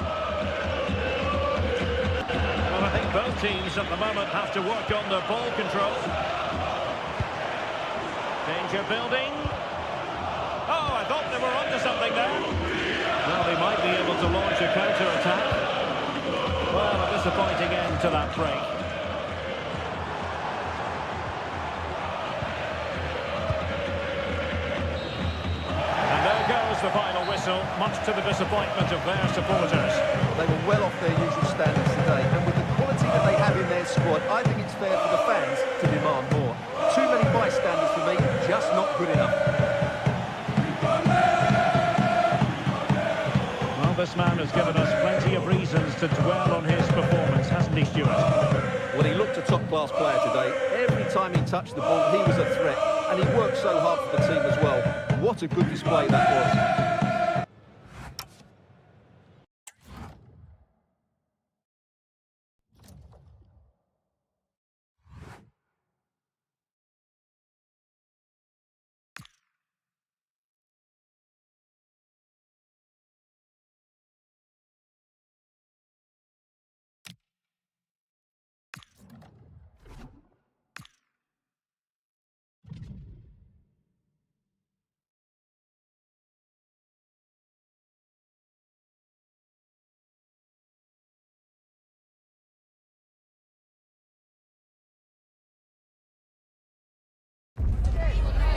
Well, I think both teams at the moment have to work on their ball control. Danger building. Oh, I thought they were onto something there. Well, they might be able to launch a counter-attack. Well, a disappointing end to that break. And there goes the final whistle, much to the disappointment of their supporters. They were well off their usual standards today, and with the quality that they have in their squad, I think it's fair for the fans to demand more. Too many bystanders for me, just not good enough. Well, this man has given us plenty of reasons to dwell on his performance, hasn't he, Stuart? Well, he looked a top-class player today. Every time he touched the ball, he was a threat, and he worked so hard for the team as well. What a good display that was.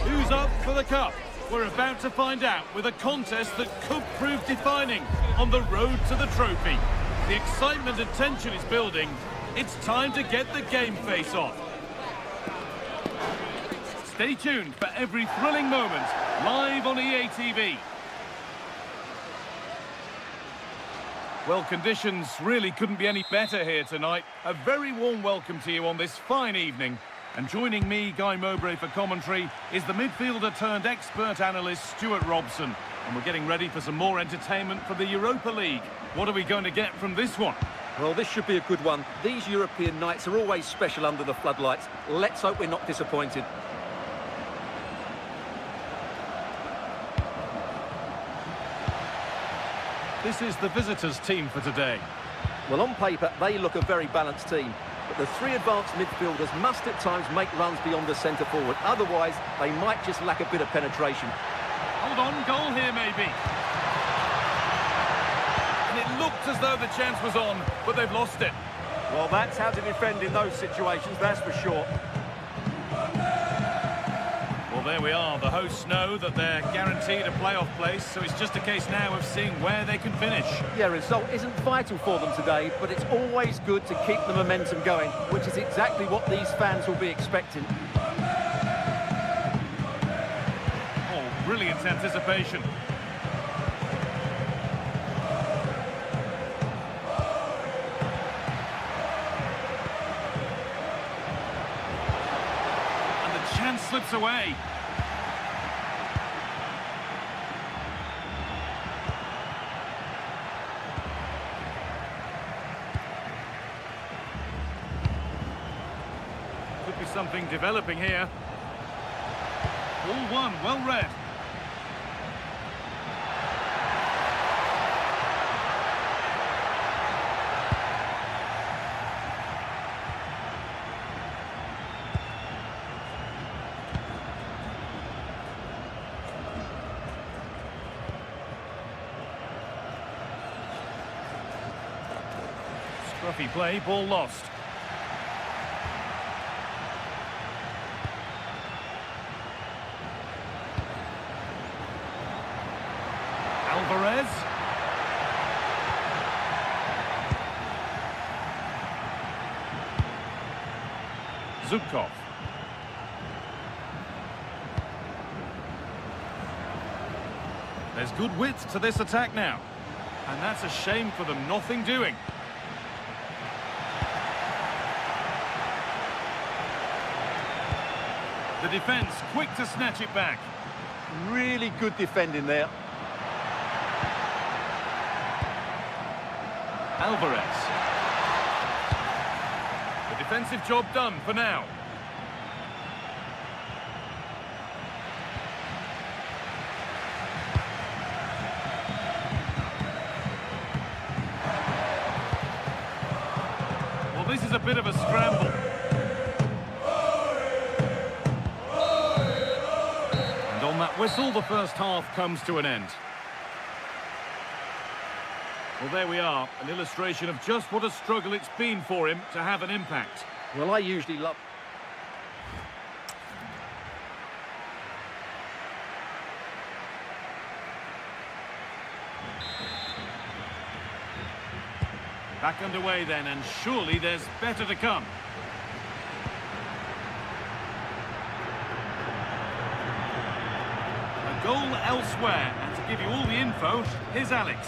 Who's up for the cup? We're about to find out with a contest that could prove defining on the road to the trophy. The excitement and tension is building. It's time to get the game face off. Stay tuned for every thrilling moment, live on EA TV. Well, conditions really couldn't be any better here tonight. A very warm welcome to you on this fine evening. And joining me, Guy Mowbray, for commentary is the midfielder turned expert analyst Stuart Robson. And we're getting ready for some more entertainment from the Europa League. What are we going to get from this one? Well, this should be a good one. These European nights are always special under the floodlights. Let's hope we're not disappointed. This is the visitors' team for today. Well, on paper, they look a very balanced team. But the three advanced midfielders must at times make runs beyond the centre forward. Otherwise, they might just lack a bit of penetration. Hold on, goal here maybe. And it looked as though the chance was on, but they've lost it. Well, that's how to defend in those situations, that's for sure. Well, there we are. The hosts know that they're guaranteed a playoff place, so it's just a case now of seeing where they can finish. Yeah, result isn't vital for them today, but it's always good to keep the momentum going, which is exactly what these fans will be expecting. Oh, brilliant anticipation. And the chance slips away. Could be something developing here. All one, well read. Scruffy play, ball lost. Alvarez. Zubkov. There's good width to this attack now. And that's a shame for them, nothing doing. The defence quick to snatch it back. Really good defending there. Alvarez. The defensive job done for now. Well, this is a bit of a scramble. And on that whistle, the first half comes to an end. Well, there we are, an illustration of just what a struggle it's been for him to have an impact. Well, I usually love... Back underway then, and surely there's better to come. A goal elsewhere, and to give you all the info, here's Alex.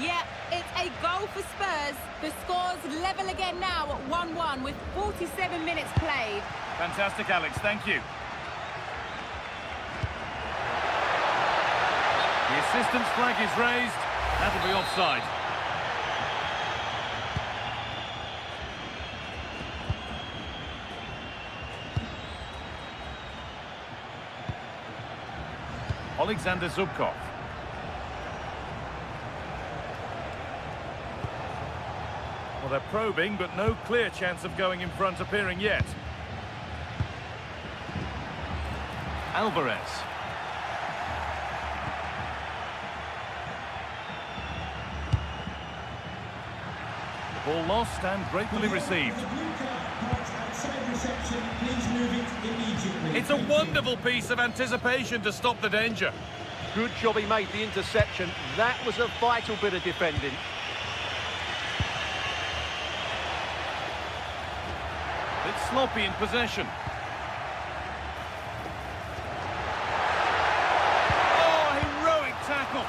Yeah, it's a goal for Spurs. The score's level again now at 1-1 with 47 minutes played. Fantastic, Alex, thank you. The assistant's flag is raised. That'll be offside. Alexander Zubkov. Well, they're probing, but no clear chance of going in front appearing yet. Alvarez. The ball lost and gratefully received. It's a wonderful piece of anticipation to stop the danger. Good job he made the interception. That was a vital bit of defending. It's sloppy in possession. Oh, heroic tackle.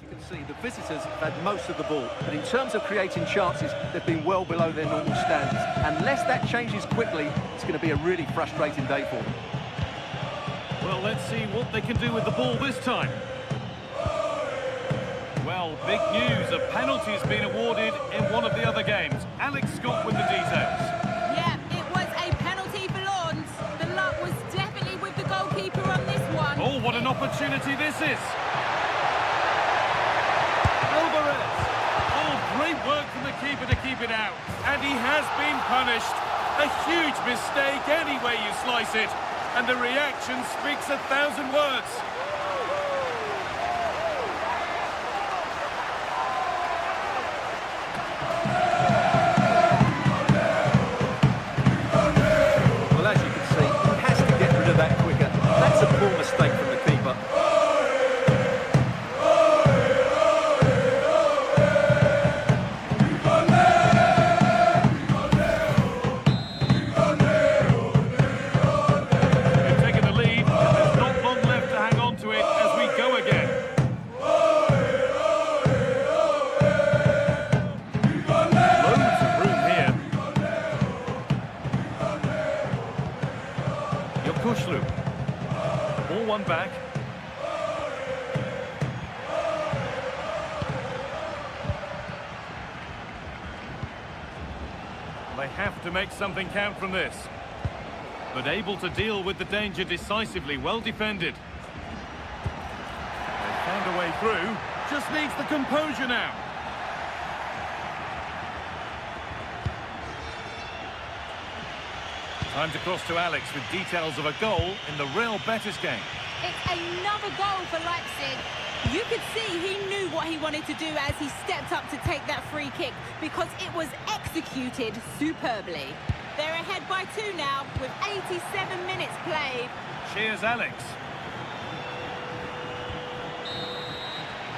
You can see the visitors have had most of the ball, but in terms of creating chances, they've been well below their normal standards. Unless that changes quickly, it's going to be a really frustrating day for them. Well, let's see what they can do with the ball this time. Well, big news. A penalty has been awarded in one of the other games. Alex Scott with the details. Yeah, it was a penalty for Lawns. The luck was definitely with the goalkeeper on this one. Oh, what an opportunity this is. Alvarez. Oh, great work from the keeper to keep it out. And he has been punished. A huge mistake any way you slice it. And the reaction speaks 1,000 words. Well, as you can see, he has to get rid of that quicker. That's a push through. Ball won back. They have to make something count from this. But able to deal with the danger decisively, well defended. They found a way through, just needs the composure now. Time to cross to Alex with details of a goal in the Real Betis game. It's another goal for Leipzig. You could see he knew what he wanted to do as he stepped up to take that free kick because it was executed superbly. They're ahead by 2 now with 87 minutes played. Cheers, Alex.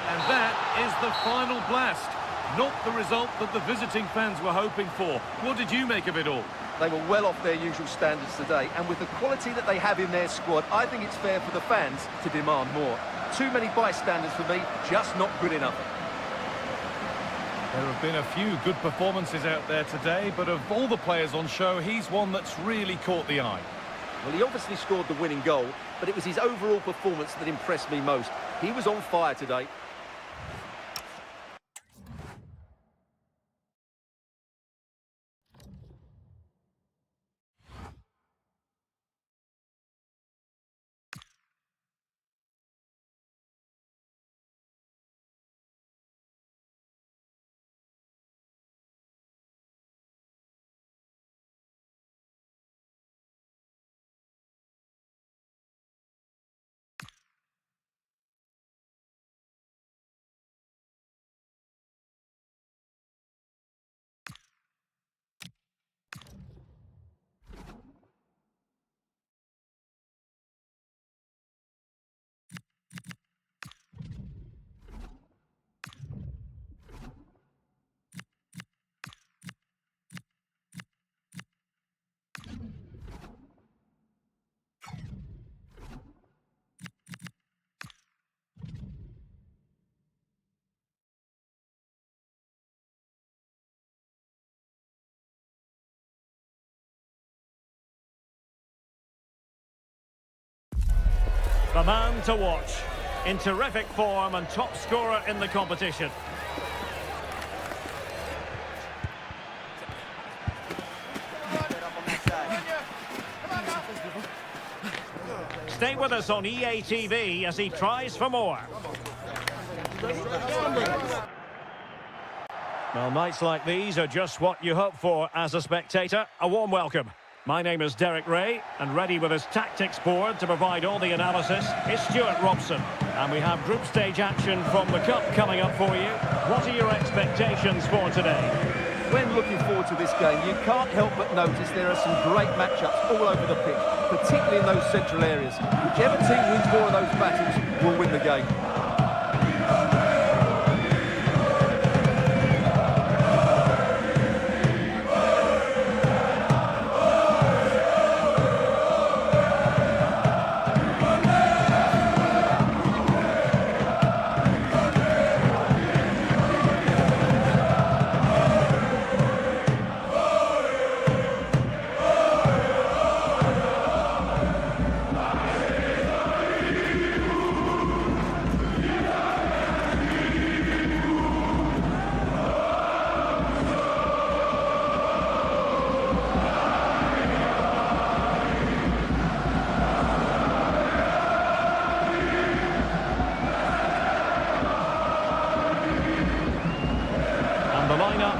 And that is the final blast. Not the result that the visiting fans were hoping for. What did you make of it all? They were well off their usual standards today, and with the quality that they have in their squad, I think it's fair for the fans to demand more. Too many bystanders for me, just not good enough. There have been a few good performances out there today, but of all the players on show, he's one that's really caught the eye. Well, he obviously scored the winning goal, but it was his overall performance that impressed me most. He was on fire today. The man to watch, in terrific form and top scorer in the competition. Stay with us on EA TV as he tries for more. Well, nights like these are just what you hope for as a spectator. A warm welcome. My name is Derek Ray, and ready with his tactics board to provide all the analysis is Stuart Robson. And we have group stage action from the Cup coming up for you. What are your expectations for today? When looking forward to this game, you can't help but notice there are some great matchups all over the pitch, particularly in those central areas. Whichever team wins more of those battles will win the game.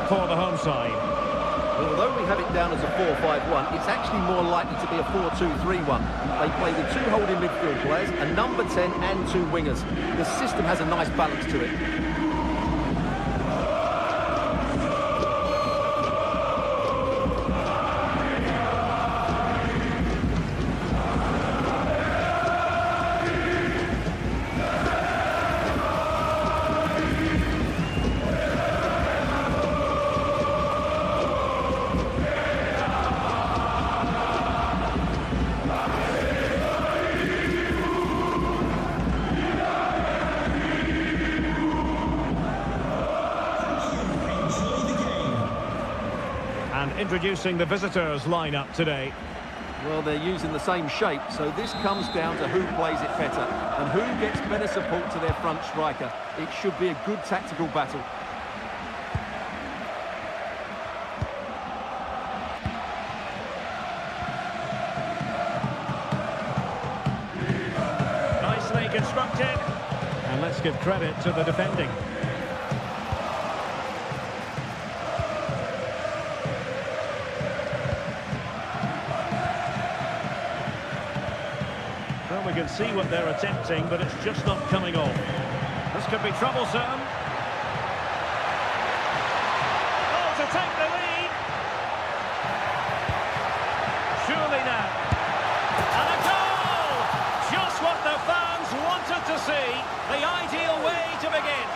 For the home side. Well, although we have it down as a 4-5-1, it's actually more likely to be a 4-2-3-1. They play with 2 holding midfield players, a number 10 and 2 wingers. The system has a nice balance to it. Introducing the visitors lineup today. Well, they're using the same shape, so this comes down to who plays it better and who gets better support to their front striker. It should be a good tactical battle. Nicely constructed. And let's give credit to the defending. Well, we can see what they're attempting, but it's just not coming off. This could be troublesome. Oh, to take the lead. Surely now. And a goal! Just what the fans wanted to see. The ideal way to begin.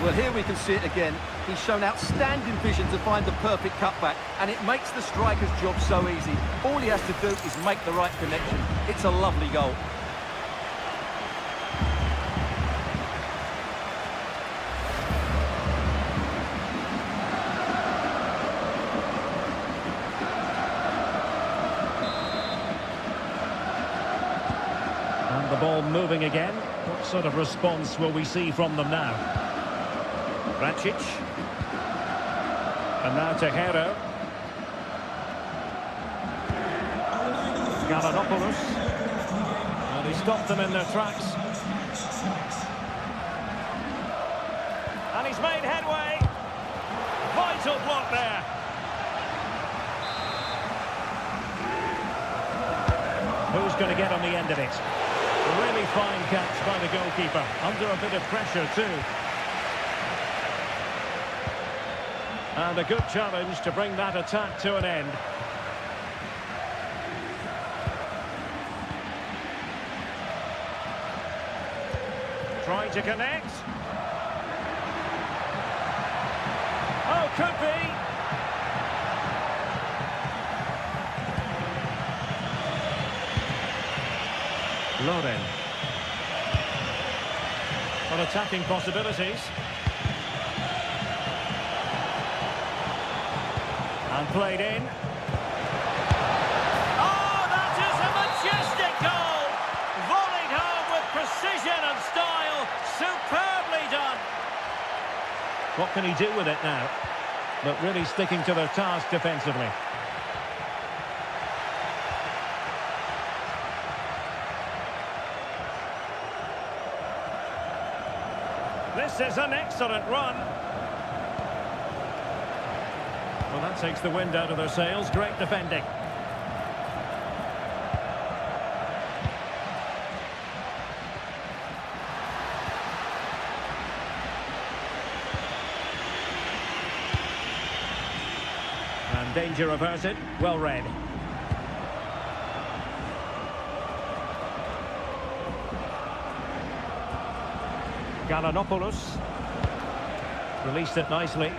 Well, here we can see it again. He's shown outstanding vision to find the perfect cutback, and it makes the striker's job so easy. All he has to do is make the right connection. It's a lovely goal. And the ball moving again. What sort of response will we see from them now? Racic. And now Tejero. Galanopoulos. And he stopped them in their tracks. And he's made headway. Vital block there. Who's going to get on the end of it? A really fine catch by the goalkeeper. Under a bit of pressure too. And a good challenge to bring that attack to an end. Trying to connect. Oh, could be. Loren. Well, attacking possibilities. And played in. Oh, that is a majestic goal! Volleyed home with precision and style. Superbly done. What can he do with it now? But really sticking to their task defensively. This is an excellent run. Well, that takes the wind out of their sails. Great defending. And danger averted. Well read. Galanopoulos. Released it nicely.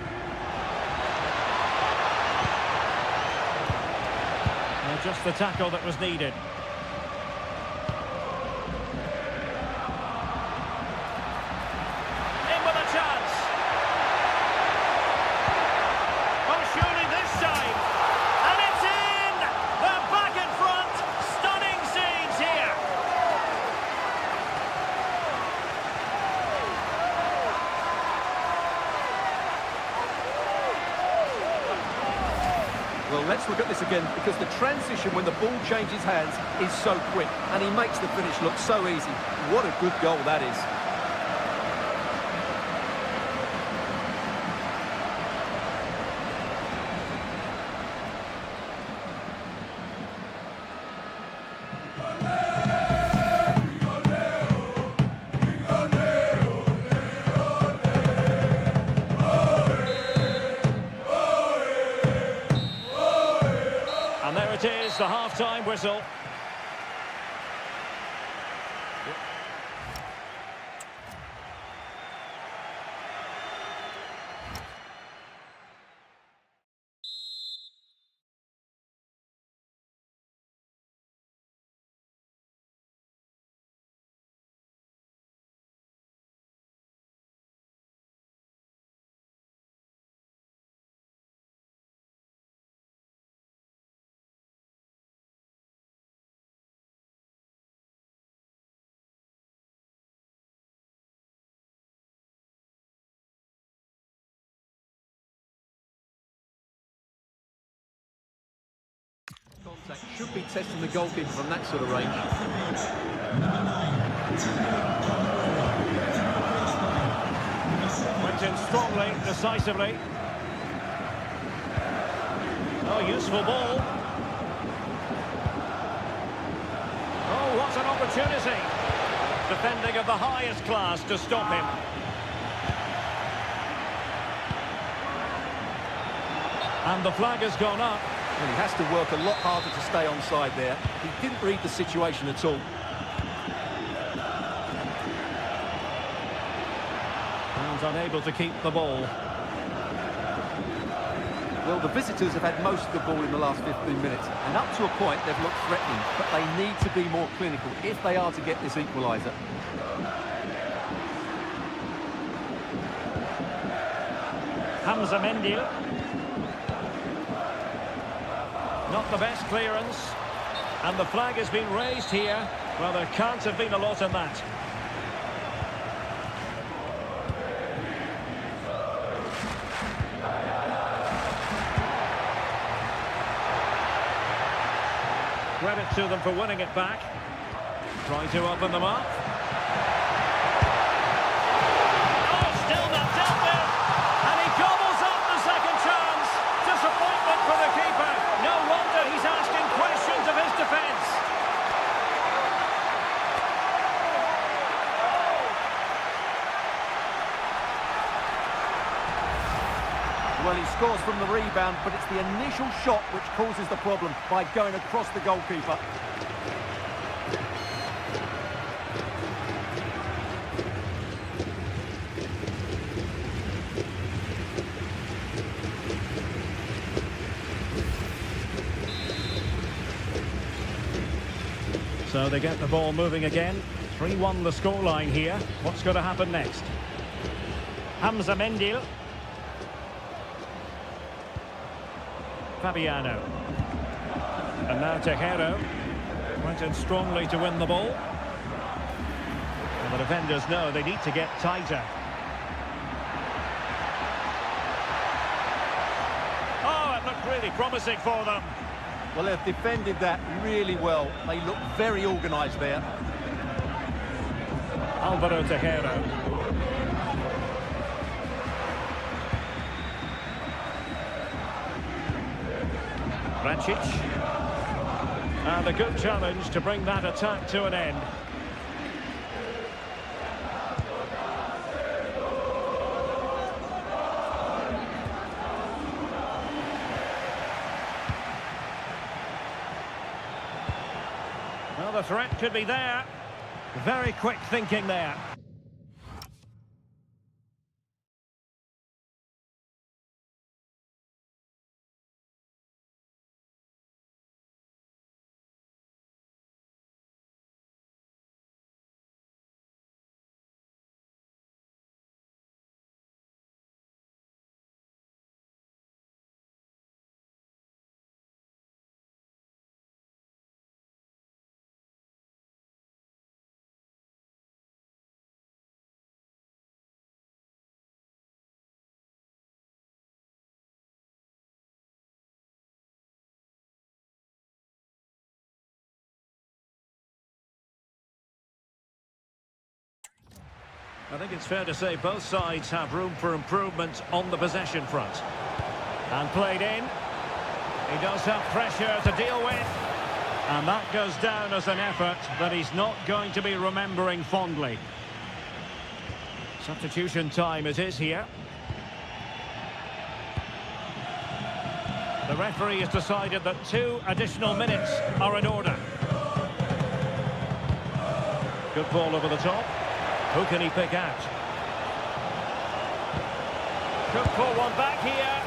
Just the tackle that was needed. In with a chance. Oh, surely this time. And it's in! They're back in front. Stunning scenes here. Well, let's look at this again, because the transition when the ball changes hands is so quick, and he makes the finish look so easy. What a good goal that is. And there it is, the half-time whistle. contact. Should be testing the goalkeeper from that sort of range. Went in strongly, decisively. Oh, useful ball. Oh, what an opportunity. Defending of the highest class to stop him. And the flag has gone up. Well, he has to work a lot harder to stay onside there. He didn't read the situation at all. And unable to keep the ball. Well, the visitors have had most of the ball in the last 15 minutes, and up to a point they've looked threatening, but they need to be more clinical if they are to get this equaliser. Hamza Mendil. Not the best clearance. And the flag has been raised here. Well, there can't have been a lot in that. Credit to them for winning it back. Try to open them up. Oh, still not dealt with. And he gobbles up the second chance. Disappointment for the keeper. No wonder he's asking questions of his defence. Well, he scores from the rebound, but it's the initial shot which causes the problem by going across the goalkeeper. So they get the ball moving again. 3-1 the scoreline here. What's going to happen next? Hamza Mendil. Fabiano. And now Tejero. Went in strongly to win the ball. And the defenders know they need to get tighter. Oh, it looked really promising for them. Well, they've defended that really well. They look very organised there. Alvaro Tejero. Rancic. And a good challenge to bring that attack to an end. Well, the threat could be there. Very quick thinking there. I think it's fair to say both sides have room for improvement on the possession front. And played in. He does have pressure to deal with. And that goes down as an effort that he's not going to be remembering fondly. Substitution time it is here. The referee has decided that 2 additional minutes are in order. Good ball over the top. Who can he pick out? Could pull one back here.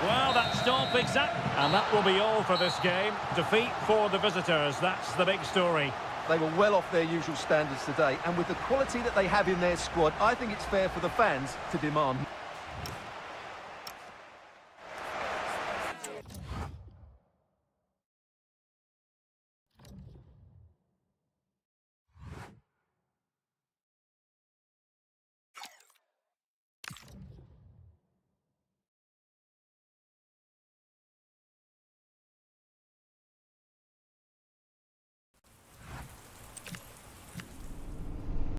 Well, that stop exact. And that will be all for this game. Defeat for the visitors. That's the big story. They were well off their usual standards today, and with the quality that they have in their squad, I think it's fair for the fans to demand.